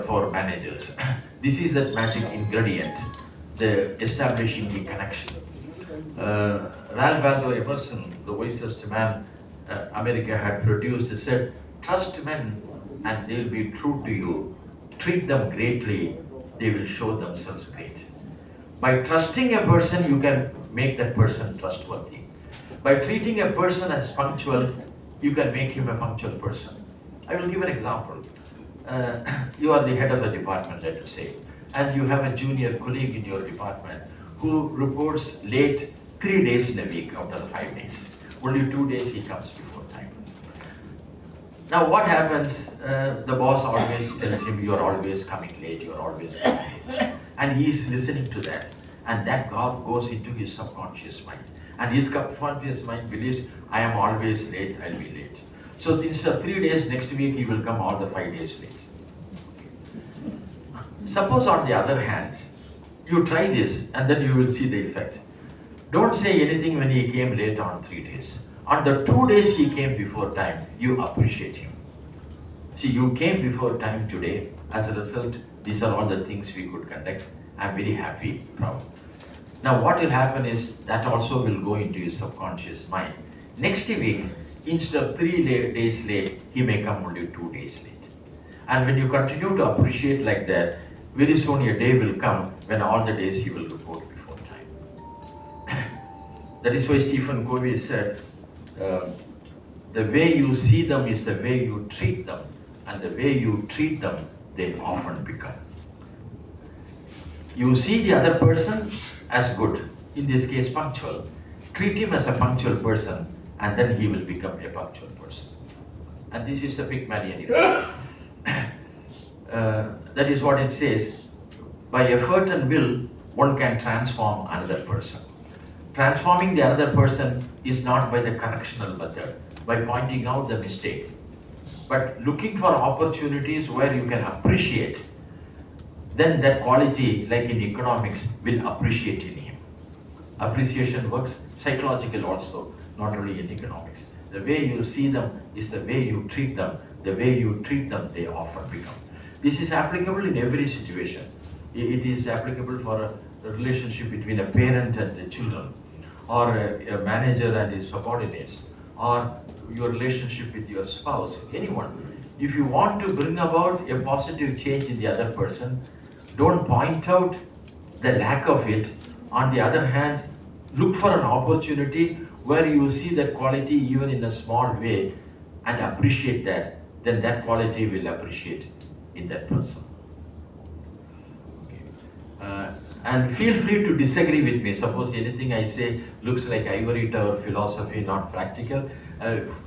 S4: for managers. This is that magic ingredient, the establishing the connection. Ralph Waldo Emerson, the wisest man America had produced, said, trust men and they'll be true to you. Treat them greatly, they will show themselves great. By trusting a person, you can make that person trustworthy. By treating a person as punctual, you can make him a punctual person. I will give an example. You are the head of a department, let us say, and you have a junior colleague in your department who reports late 3 days in a week out of the 5 days. Only 2 days he comes before time. Now what happens? The boss always tells him, you are always coming late, you are always coming late. And he is listening to that. And that goes into his subconscious mind. And his subconscious mind believes, I am always late, I'll be late. So these are 3 days, next week he will come all the 5 days late. Suppose on the other hand, you try this and then you will see the effect. Don't say anything when he came late on 3 days. On the 2 days he came before time, you appreciate him. See, you came before time today. As a result, these are all the things we could conduct. I'm very happy, proud. Now what will happen is that also will go into his subconscious mind. Next week, instead of 3 days late, he may come only 2 days late. And when you continue to appreciate like that, very soon a day will come when all the days he will report before time. That is why Stephen Covey said, the way you see them is the way you treat them, and the way you treat them, they often become. You see the other person as good, in this case punctual. Treat him as a punctual person, and then he will become a punctual person. And this is the Pygmalion effect. That is what it says. By effort and will, one can transform another person. Transforming the other person is not by the correctional method, by pointing out the mistake, but looking for opportunities where you can appreciate. Then that quality, like in economics, will appreciate in him. Appreciation works psychological also, not only in economics. The way you see them is the way you treat them. The way you treat them, they often become. This is applicable in every situation. It is applicable for a relationship between a parent and the children, or a manager and his subordinates, or your relationship with your spouse, anyone. If you want to bring about a positive change in the other person, don't point out the lack of it. On the other hand, look for an opportunity where you see that quality even in a small way and appreciate that. Then that quality will appreciate in that person. Okay. And feel free to disagree with me. Suppose anything I say looks like ivory tower philosophy, not practical.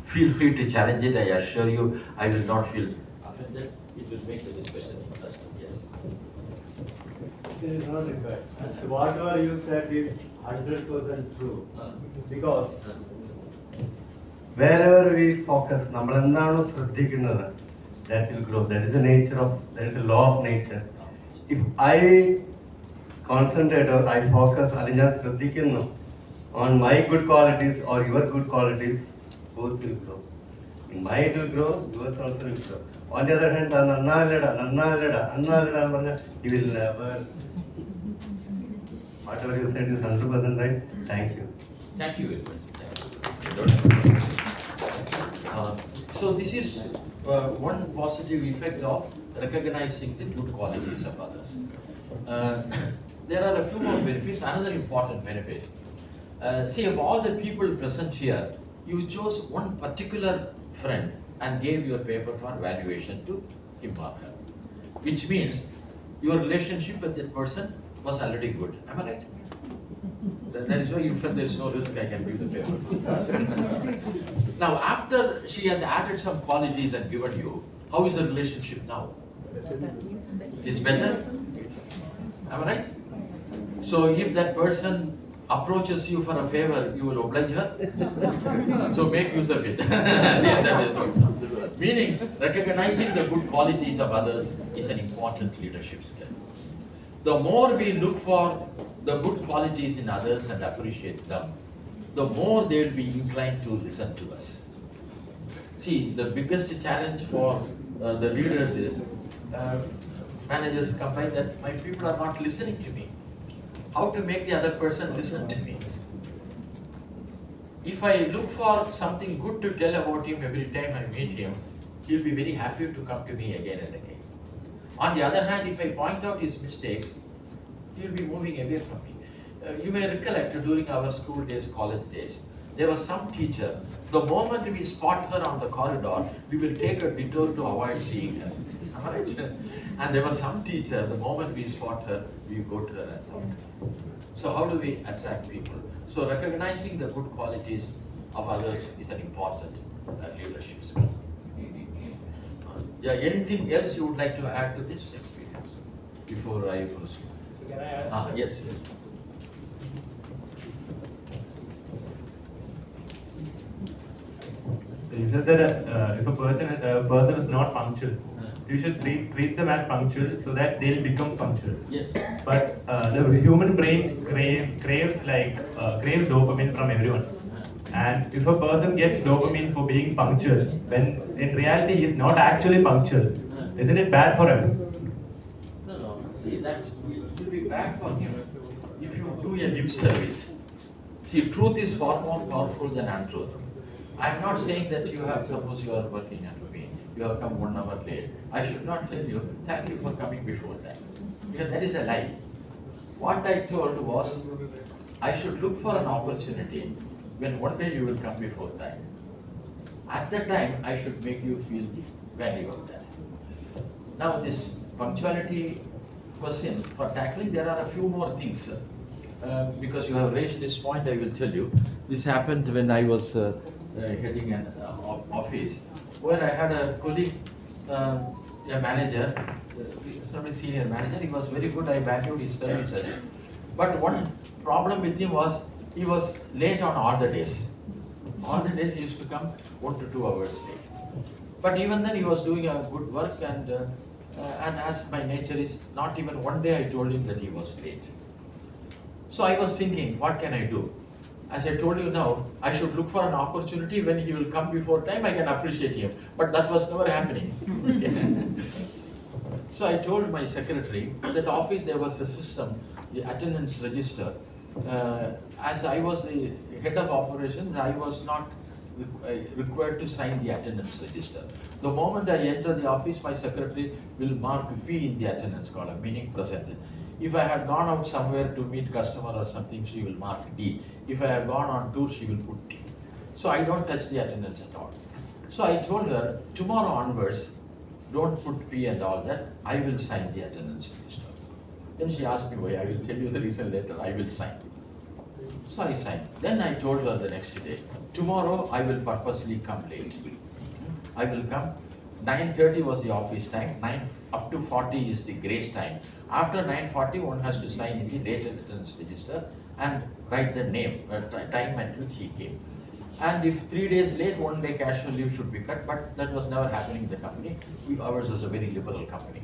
S4: Feel free to challenge it. I assure you, I will not feel offended. It will make the discussion interesting. Yes.
S14: It is not required. So whatever you said is 100% true. Because wherever we focus, നമ്മൾ എന്താണോ ശ്രദ്ധിക്കുന്നത്, that will grow. That is the nature of, that is the law of nature. if I concentrate or I focus on my good qualities or your good qualities, both will grow. In my it will grow, yours also will grow. On the other hand, you will never. Whatever you said is 100% right. Thank you.
S4: Thank you very much. Thank you. So this is one positive effect of recognizing the good qualities of others. There are a few more benefits. Another important benefit. See, of all the people present here, you chose one particular friend and gave your paper for valuation to him or her, which means your relationship with that person was already good. Am I right? That is why you felt there is no risk I can give the paper. Now, after she has added some qualities and given you, how is the relationship now? It is better? Am I right? So if that person approaches you for a favor, you will oblige her? So make use of it. Meaning, recognizing the good qualities of others is an important leadership skill. The more we look for the good qualities in others and appreciate them, the more they will be inclined to listen to us. See, the biggest challenge for the leaders is managers complain that my people are not listening to me. How to make the other person listen to me? If I look for something good to tell about him every time I meet him, he'll be very happy to come to me again and again. On the other hand, if I point out his mistakes, he'll be moving away from me. You may recollect during our school days, college days, there was some teacher, the moment we spot her on the corridor, we will take a detour to avoid seeing her. Am I right? And there was some teacher, the moment we spot her, we go to her and talk. So how do we attract people? So recognizing the good qualities of others is an important leadership skill. Yeah, anything else you would like to add to this experience before I proceed?
S11: Can I add?
S4: Yes, yes.
S10: You said that if a person is not punctual, you should treat them as punctual so that they'll become punctual.
S4: Yes.
S10: But the human brain craves dopamine from everyone. And if a person gets dopamine for being punctual, when in reality he is not actually punctual, isn't it bad for him?
S4: No. See, that will be bad for him if you do a lip service. See, truth is far more powerful than untruth. I am not saying that you have, suppose you are working under me, you have come 1 hour late. I should not tell you, thank you for coming before that. Because that is a lie. What I told was, I should look for an opportunity when one day you will come before that. At that time, I should make you feel the value of that. Now, this punctuality question for tackling, there are a few more things. Because you have raised this point, I will tell you. This happened when I was heading an office, where I had a colleague, a manager, a senior manager. He was very good, I valued his services. But one problem with him was, he was late on all the days. All the days he used to come 1 to 2 hours late. But even then he was doing a good work, and as my nature is, not even one day I told him that he was late. So I was thinking, what can I do? As I told you now, I should look for an opportunity when he will come before time, I can appreciate him. But that was never happening. So I told my secretary, that office there was a system, the attendance register. As I was the head of operations, I was not required to sign the attendance register. The moment I enter the office, my secretary will mark P in the attendance column, meaning present. If I had gone out somewhere to meet customer or something, she will mark D. If I have gone on tour, she will put T. So I don't touch the attendance at all. So I told her, tomorrow onwards, don't put P and all that, I will sign the attendance register. Then she asked me why. I will tell you the reason later. I will sign. So I signed. Then I told her the next day, tomorrow I will purposely come late. I will come. 9:30 was the office time. 9 up to 40 is the grace time. After 9:40, one has to sign in the late attendance register and write the name, time at which he came. And if 3 days late, 1 day casual leave should be cut, but that was never happening in the company. Ours was a very liberal company.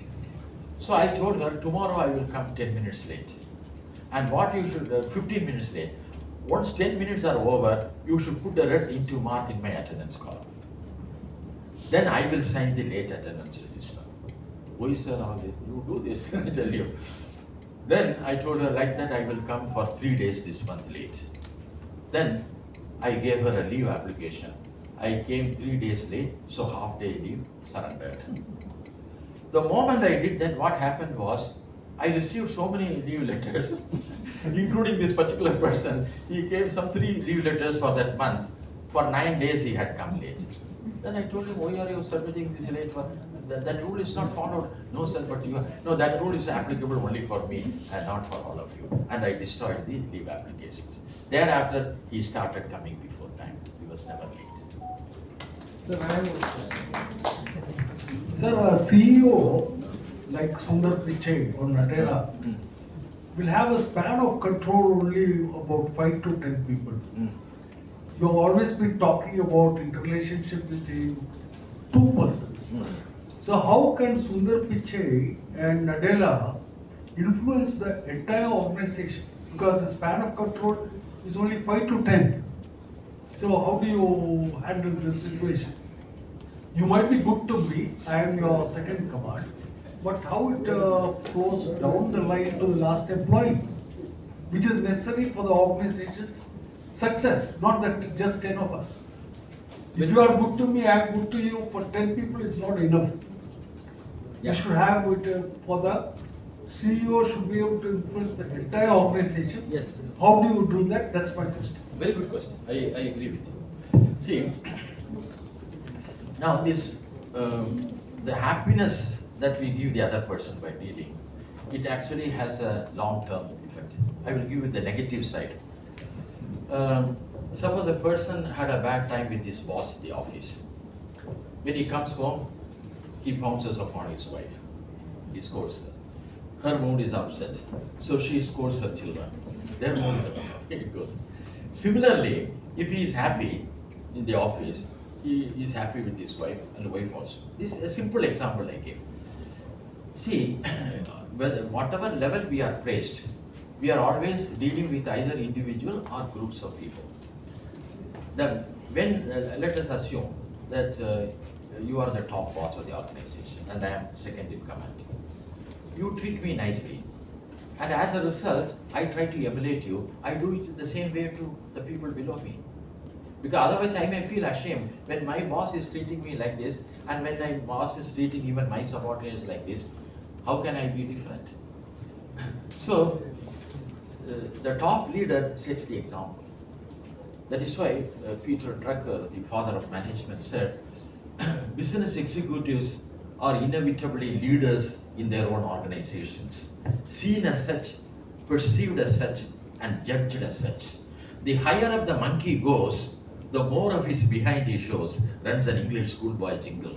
S4: So I told her, tomorrow I will come 10 minutes late. And what you should, 15 minutes late. Once 10 minutes are over, you should put a red into mark in my attendance column. Then I will sign the late attendance register. Why sir, all this? You do this, I tell you. Then I told her like that I will come for 3 days this month late. Then I gave her a leave application. I came 3 days late, so half day leave surrendered. The moment I did that, what happened was, I received so many leave letters, including this particular person. He gave some 3 leave letters for that month. For 9 days he had come late. Then I told him, why are you submitting this late? That rule is not followed. No sir, but you are, no, that rule is applicable only for me and not for all of you. And I destroyed the leave applications. Thereafter, he started coming before time. He was never late.
S5: Sir, I have Sir, a CEO like Sundar Pichai or Nadella will have a span of control only about 5 to 10 people. You have always been talking about interrelationship between 2 persons. So how can Sundar Pichai and Nadella influence the entire organization? Because the span of control is only 5 to 10. So how do you handle this situation? You might be good to me, I am your second command, but how it flows down the line to the last employee, which is necessary for the organization's success, not that just 10 of us. If you are good to me, I am good to you, for 10 people is not enough. You should have it for the CEO should be able to influence the entire organization.
S4: Yes.
S5: How do you do that? That's my question.
S4: Very good question. I agree with you. See, now this, the happiness that we give the other person by dealing, it actually has a long-term effect. I will give you the negative side. Suppose a person had a bad time with his boss in the office. When he comes home, he pounces upon his wife. He scolds her. Her mood is upset, so she scolds her children. Their mood is upset. It goes. Similarly, if he is happy in the office, he is happy with his wife and the wife also. This is a simple example I gave. See, whatever level we are placed, we are always dealing with either individual or groups of people. Let us assume that you are the top boss of the organization and I am second in command. You treat me nicely, and as a result, I try to emulate you. I do it the same way to the people below me. Because otherwise I may feel ashamed when my boss is treating me like this, and when my boss is treating even my subordinates like this. How can I be different? So, the top leader sets the example. That is why Peter Drucker, the father of management, said, business executives are inevitably leaders in their own organizations, seen as such, perceived as such, and judged as such. The higher up the monkey goes, the more of his behind he shows, runs an English schoolboy jingle.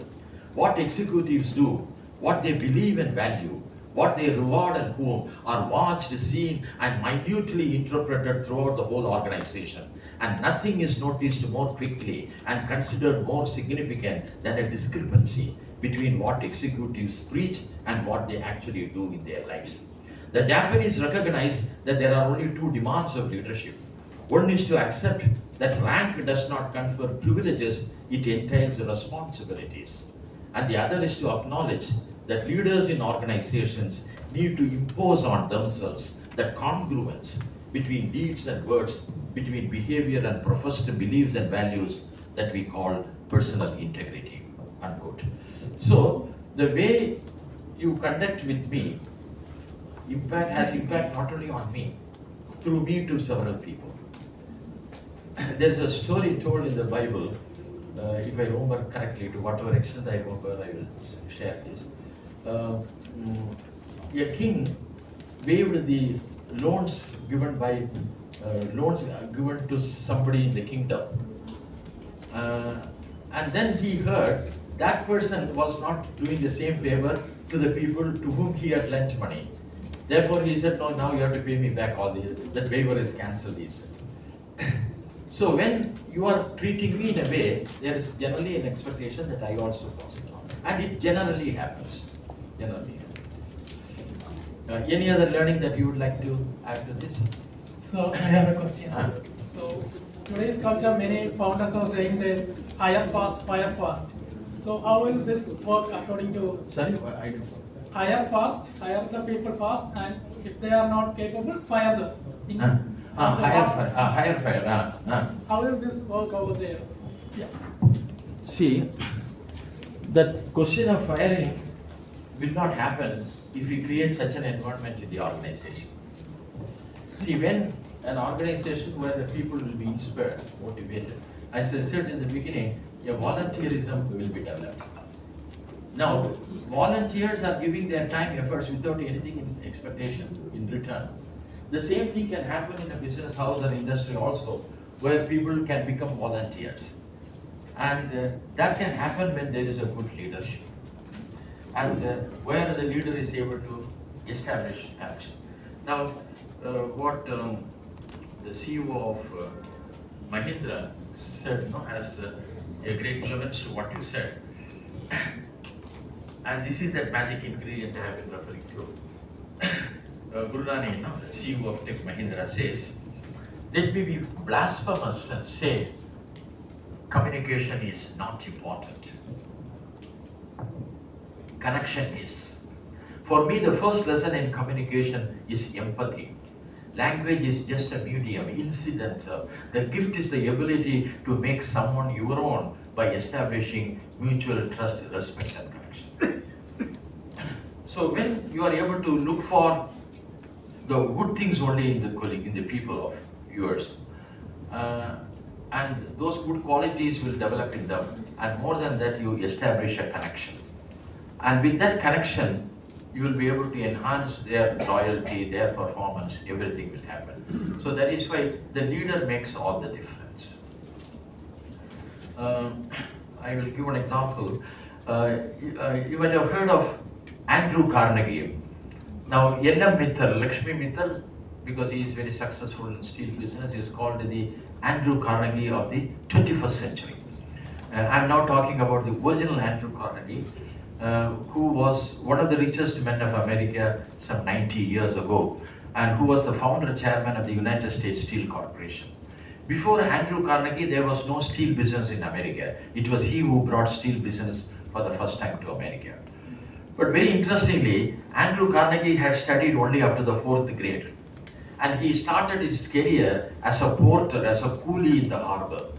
S4: What executives do, what they believe and value, what they reward and whom, are watched, seen, and minutely interpreted throughout the whole organization. And nothing is noticed more quickly and considered more significant than a discrepancy between what executives preach and what they actually do in their lives. The Japanese recognize that there are only 2 demands of leadership. One is to accept that rank does not confer privileges, it entails responsibilities. And the other is to acknowledge that leaders in organizations need to impose on themselves the congruence between deeds and words, between behavior and professed beliefs and values that we call personal integrity, unquote. So, the way you conduct with me has impact not only on me, through me to several people. There's a story told in the Bible, if I remember correctly, to whatever extent I remember, I will share this. A king waived the loans given to somebody in the kingdom, and then he heard that person was not doing the same favor to the people to whom he had lent money. Therefore he said, no, now you have to pay me back all that waiver is cancelled, he said. So when you are treating me in a way, there is generally an expectation that I also pass it on, and it generally happens. Any other learning that you would like to add to this?
S15: So I have a question.
S4: Ah.
S15: So today's culture, many founders are saying that hire fast, fire fast. So how will this work according to?
S4: Sorry, I don't.
S15: Hire fast, hire the people fast, and if they are not capable, fire them.
S4: Higher fire.
S15: How will this work over there? Yeah.
S4: See, that question of firing will not happen if we create such an environment in the organization. See, when an organization where the people will be inspired, motivated, as I said in the beginning, a volunteerism will be developed. Now, volunteers are giving their time, efforts without anything in expectation in return. The same thing can happen in a business house or industry also, where people can become volunteers. And that can happen when there is a good leadership. And where the leader is able to establish action. Now, what the CEO of Mahindra said has a great relevance to what you said. And this is that magic ingredient I have been referring to. Gururani, the CEO of Tech Mahindra says, let me be blasphemous and say, communication is not important. Connection is. For me, the first lesson in communication is empathy. Language is just a medium, incidental. The gift is the ability to make someone your own by establishing mutual trust, respect, and connection. So when you are able to look for the good things only in the colleague, in the people of yours, and those good qualities will develop in them, and more than that, you establish a connection. And with that connection, you will be able to enhance their loyalty, their performance, everything will happen. So that is why the leader makes all the difference. I will give an example. You might have heard of Andrew Carnegie. Now, Yellam Mittal, Lakshmi Mittal, because he is very successful in steel business, is called the Andrew Carnegie of the 21st century. I'm now talking about the original Andrew Carnegie, who was one of the richest men of America some 90 years ago, and who was the founder chairman of the United States Steel Corporation. Before Andrew Carnegie, there was no steel business in America. It was he who brought steel business for the first time to America. But very interestingly, Andrew Carnegie had studied only up to the 4th grade. And he started his career as a porter, as a coolie in the harbor.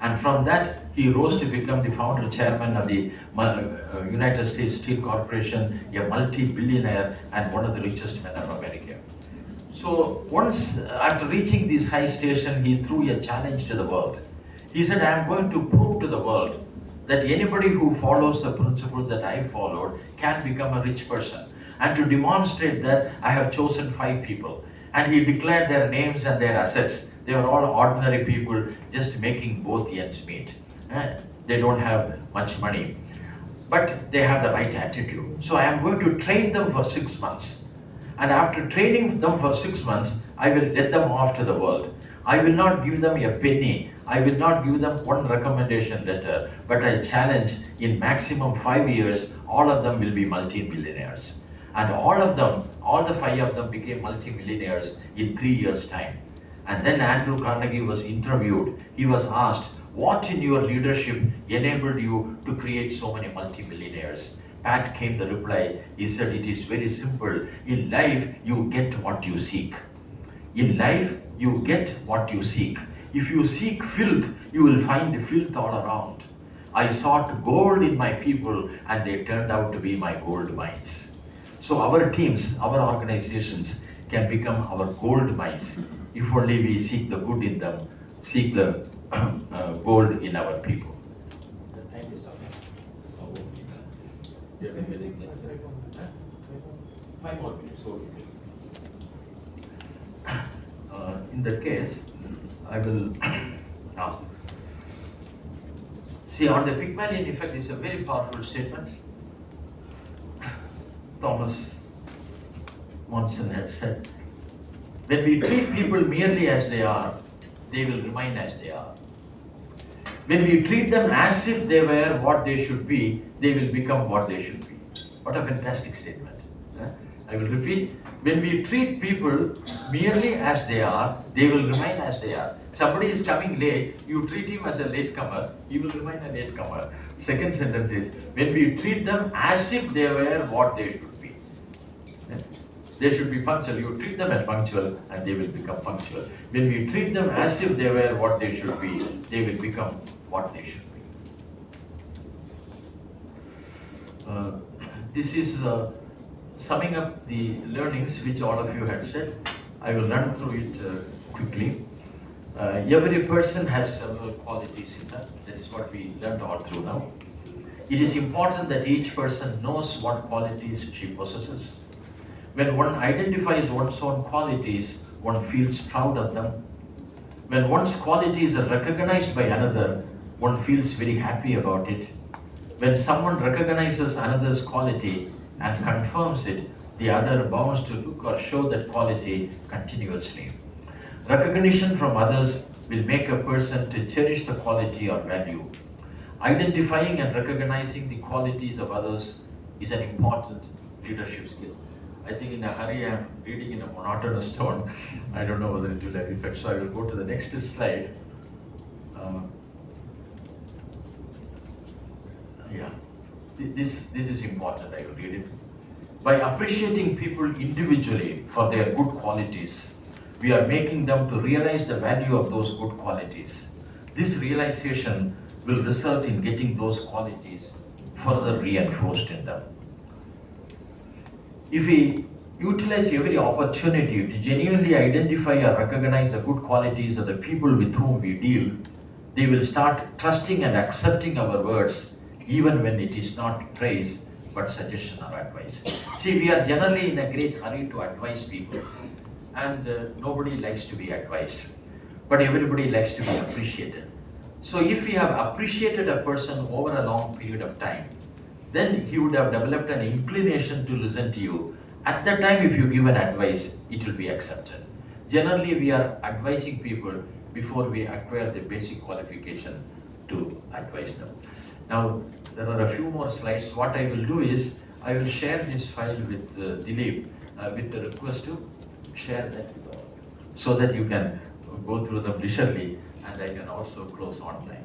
S4: And from that, he rose to become the founder chairman of the United States Steel Corporation, a multi-billionaire and one of the richest men of America. So once, after reaching this high station, he threw a challenge to the world. He said, I am going to prove to the world that anybody who follows the principles that I followed can become a rich person. And to demonstrate that, I have chosen 5 people. And he declared their names and their assets. They were all ordinary people just making both ends meet. They don't have much money, but they have the right attitude. So I am going to train them for 6 months. And after training them for 6 months, I will let them off to the world. I will not give them a penny. I will not give them one recommendation letter, but I challenge in maximum 5 years, all of them will be multi-millionaires. And all of them, all the 5 of them became multi-millionaires in 3 years' time. And then Andrew Carnegie was interviewed. He was asked, what in your leadership enabled you to create so many multi-millionaires? Pat came the reply. He said, it is very simple. In life, you get what you seek. In life, you get what you seek. If you seek filth, you will find filth all around. I sought gold in my people, and they turned out to be my gold mines. So our teams, our organizations can become our gold mines if only we seek the good in them, seek the gold in our people. The time is up. Do you have anything else? 5 more minutes. In that case, I will now see on the Pygmalion effect is a very powerful statement. Thomas Monson had said, when we treat people merely as they are, they will remain as they are. When we treat them as if they were what they should be, they will become what they should be. What a fantastic statement. I will repeat. When we treat people merely as they are, they will remain as they are. Somebody is coming late, you treat him as a latecomer, he will remain a latecomer. Second sentence is, when we treat them as if they were what they should be. They should be punctual. You treat them as punctual and they will become punctual. When we treat them as if they were what they should be, they will become what they should be. This is summing up the learnings which all of you had said. I will run through it quickly. Every person has several qualities in them. That is what we learned all through now. It is important that each person knows what qualities she possesses. When one identifies one's own qualities, one feels proud of them. When one's qualities are recognized by another, one feels very happy about it. When someone recognizes another's quality and confirms it, the other bounds to look or show that quality continuously. Recognition from others will make a person to cherish the quality or value. Identifying and recognizing the qualities of others is an important leadership skill. I think in a hurry I am reading in a monotonous tone. I don't know whether it will have effect, so I will go to the next slide. This is important, I will read it. By appreciating people individually for their good qualities, we are making them to realize the value of those good qualities. This realization will result in getting those qualities further reinforced in them. If we utilize every opportunity to genuinely identify or recognize the good qualities of the people with whom we deal, they will start trusting and accepting our words even when it is not praise but suggestion or advice. See, we are generally in a great hurry to advise people, and nobody likes to be advised, but everybody likes to be appreciated. So if we have appreciated a person over a long period of time, then he would have developed an inclination to listen to you. At that time, if you give an advice, it will be accepted. Generally, we are advising people before we acquire the basic qualification to advise them. Now, there are a few more slides. What I will do is, I will share this file with Dilip with the request to share that with all, so that you can go through them leisurely, and I can also close on time.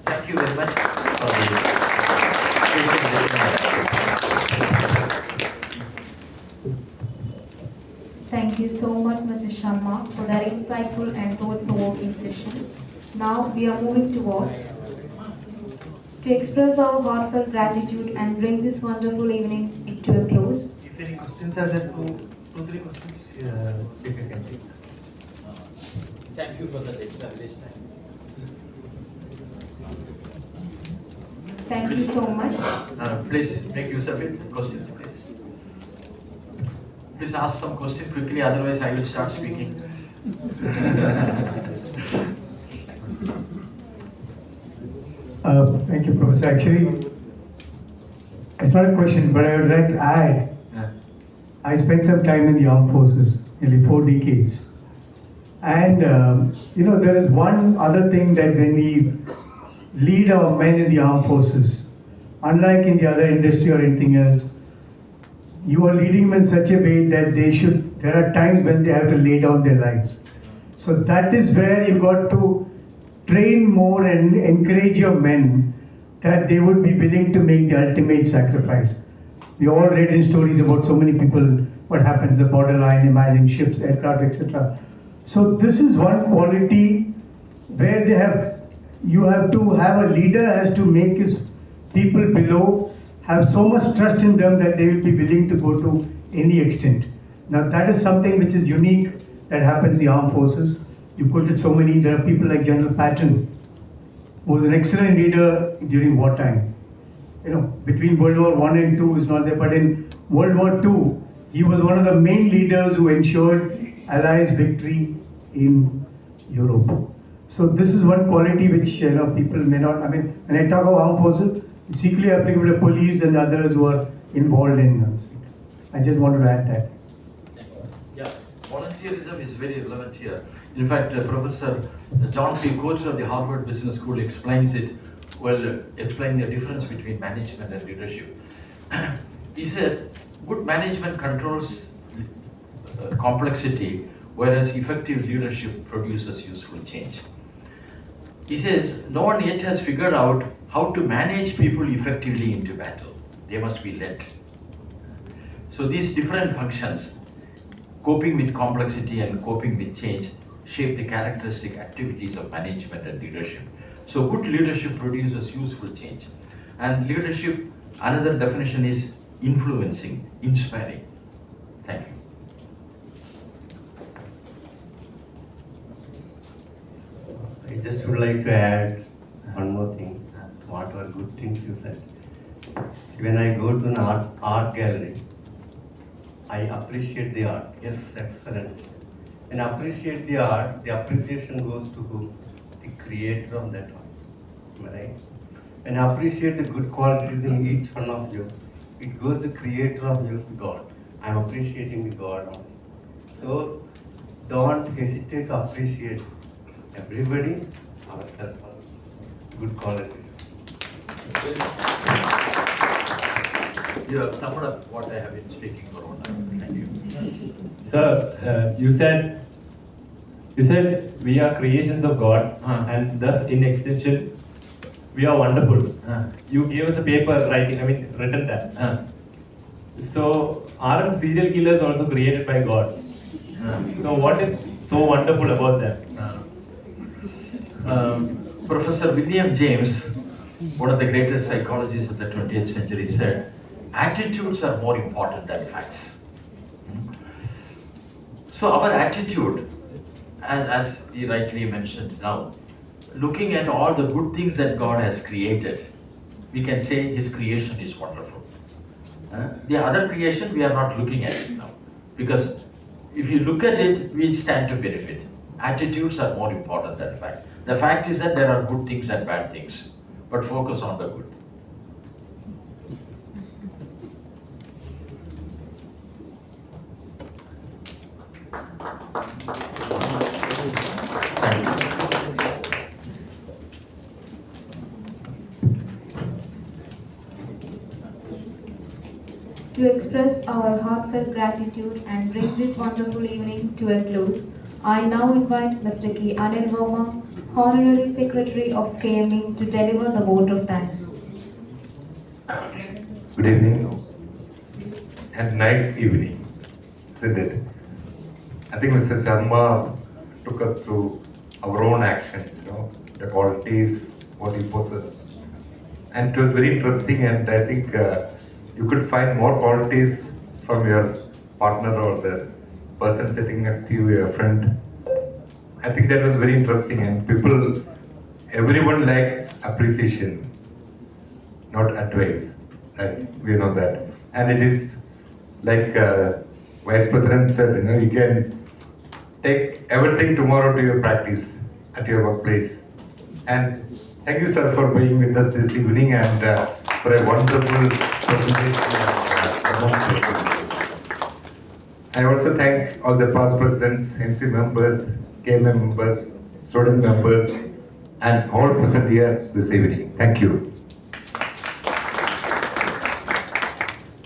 S4: Thank you very much for the
S3: Thank you so much, Mr. Sharma, for that insightful and thought-provoking session. Now we are moving towards to express our heartfelt gratitude and bring this wonderful evening to a close.
S2: If any questions are there, two, three questions, if you can take.
S4: Thank you for that explanation.
S3: Thank you so much.
S4: Please make use of it. Questions, please. Please ask some question quickly, otherwise I will start speaking.
S16: Thank you, Professor. Actually, it's not a question, but I would like to add. I spent some time in the armed forces, nearly 4 decades. And, there is one other thing that when we lead our men in the armed forces, unlike in the other industry or anything else, you are leading them in such a way that there are times when they have to lay down their lives. So that is where you got to train more and encourage your men that they would be willing to make the ultimate sacrifice. We all read in stories about so many people, what happens, the borderline, imagine ships, aircraft, etc. So this is one quality where you have to have a leader has to make his people below have so much trust in them that they will be willing to go to any extent. Now that is something which is unique that happens in the armed forces. You quoted so many, there are people like General Patton, who was an excellent leader during wartime. Between World War I and II is not there, but in World War II, he was one of the main leaders who ensured Allies' victory in Europe. So this is one quality which people may not, when I talk about armed forces, it's equally applicable to police and others who are involved in it. I just wanted to add that.
S4: Yeah, volunteerism is very relevant here. In fact, Professor John P. Kochi of the Harvard Business School explains it well, explaining the difference between management and leadership. He said, good management controls complexity, whereas effective leadership produces useful change. He says, no one yet has figured out how to manage people effectively into battle. They must be led. So these different functions, coping with complexity and coping with change, shape the characteristic activities of management and leadership. So good leadership produces useful change. And leadership, another definition is influencing, inspiring. Thank you.
S14: I just would like to add one more thing. What are good things you said? See, when I go to an art gallery, I appreciate the art. Yes, excellent. When I appreciate the art, the appreciation goes to who? The creator of that art. Am I right? When I appreciate the good qualities in each one of you, it goes the creator of you, God. I'm appreciating the God of you. So don't hesitate to appreciate everybody, ourselves, good qualities.
S4: You have summed up what I have been speaking for 1 hour. Thank you.
S10: Sir, you said we are creations of God, and thus in extension we are wonderful. You gave us a paper written that. So aren't serial killers also created by God? So what is so wonderful about them?
S4: Professor William James, one of the greatest psychologists of the 20th century, said, attitudes are more important than facts. So our attitude, as he rightly mentioned now, looking at all the good things that God has created, we can say His creation is wonderful. The other creation, we are not looking at it now. Because if you look at it, we stand to benefit. Attitudes are more important than fact. The fact is that there are good things and bad things, but focus on the good.
S3: To express our heartfelt gratitude and bring this wonderful evening to a close, I now invite Mr. K. Anil Verma, Honorary Secretary of KMA, to deliver the vote of thanks.
S12: Good evening and nice evening, isn't it? I think Mr. Sarma took us through our own actions, the qualities, what he possesses. And it was very interesting, and I think you could find more qualities from your partner or the person sitting next to you, your friend. I think that was very interesting, and everyone likes appreciation, not advice, right? We know that. And it is like Vice President said, you can take everything tomorrow to your practice at your workplace. And thank you, sir, for being with us this evening and for a wonderful presentation. I also thank all the past presidents, MC members, KMA members, student members, and all present here this evening. Thank you.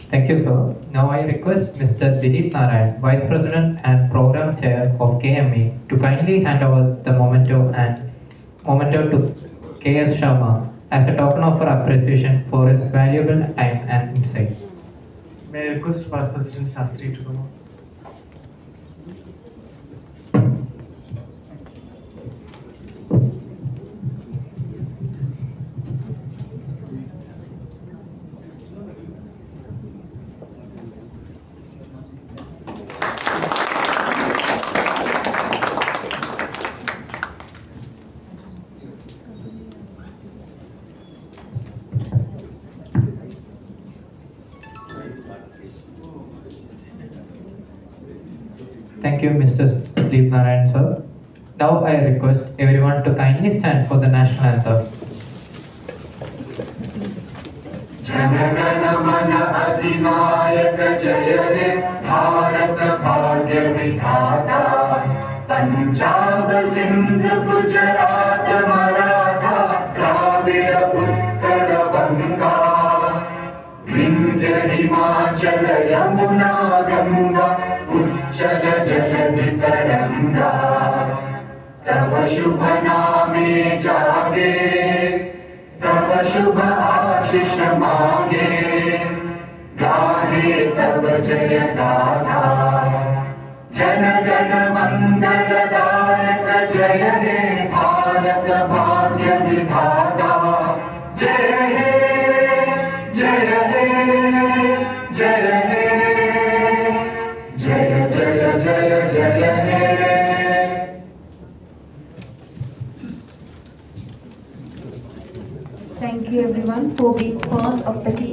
S1: Thank you, sir. Now I request Mr. Dilip Narayan, Vice President and Program Chair of KMA, to kindly hand over the memento to S Sarma as a token of our appreciation for his valuable time and insight.
S2: May I request Vice President Shastri to come on?
S1: Thank you, Mr. Dilip Narayan, sir. Now I request everyone to kindly stand for the national anthem.
S17: Jana Gana Mana अधिनायक जय हे भारत भाग्य विधाता पंजाब सिंध गुजरात मराठा द्राविड़ उत्कल बंगा विंध्य हिमाचल यमुना गंगा उच्चल जलधि तरंगा तव शुभ नामे जागे तव शुभ आशीष मांगे गाहे तव जय गाथा जन गण मंगलदायक जय हे भारत भाग्य विधाता जय हे जय हे जय हे जय जय जय जय हे
S3: Thank you everyone for being part of the KMA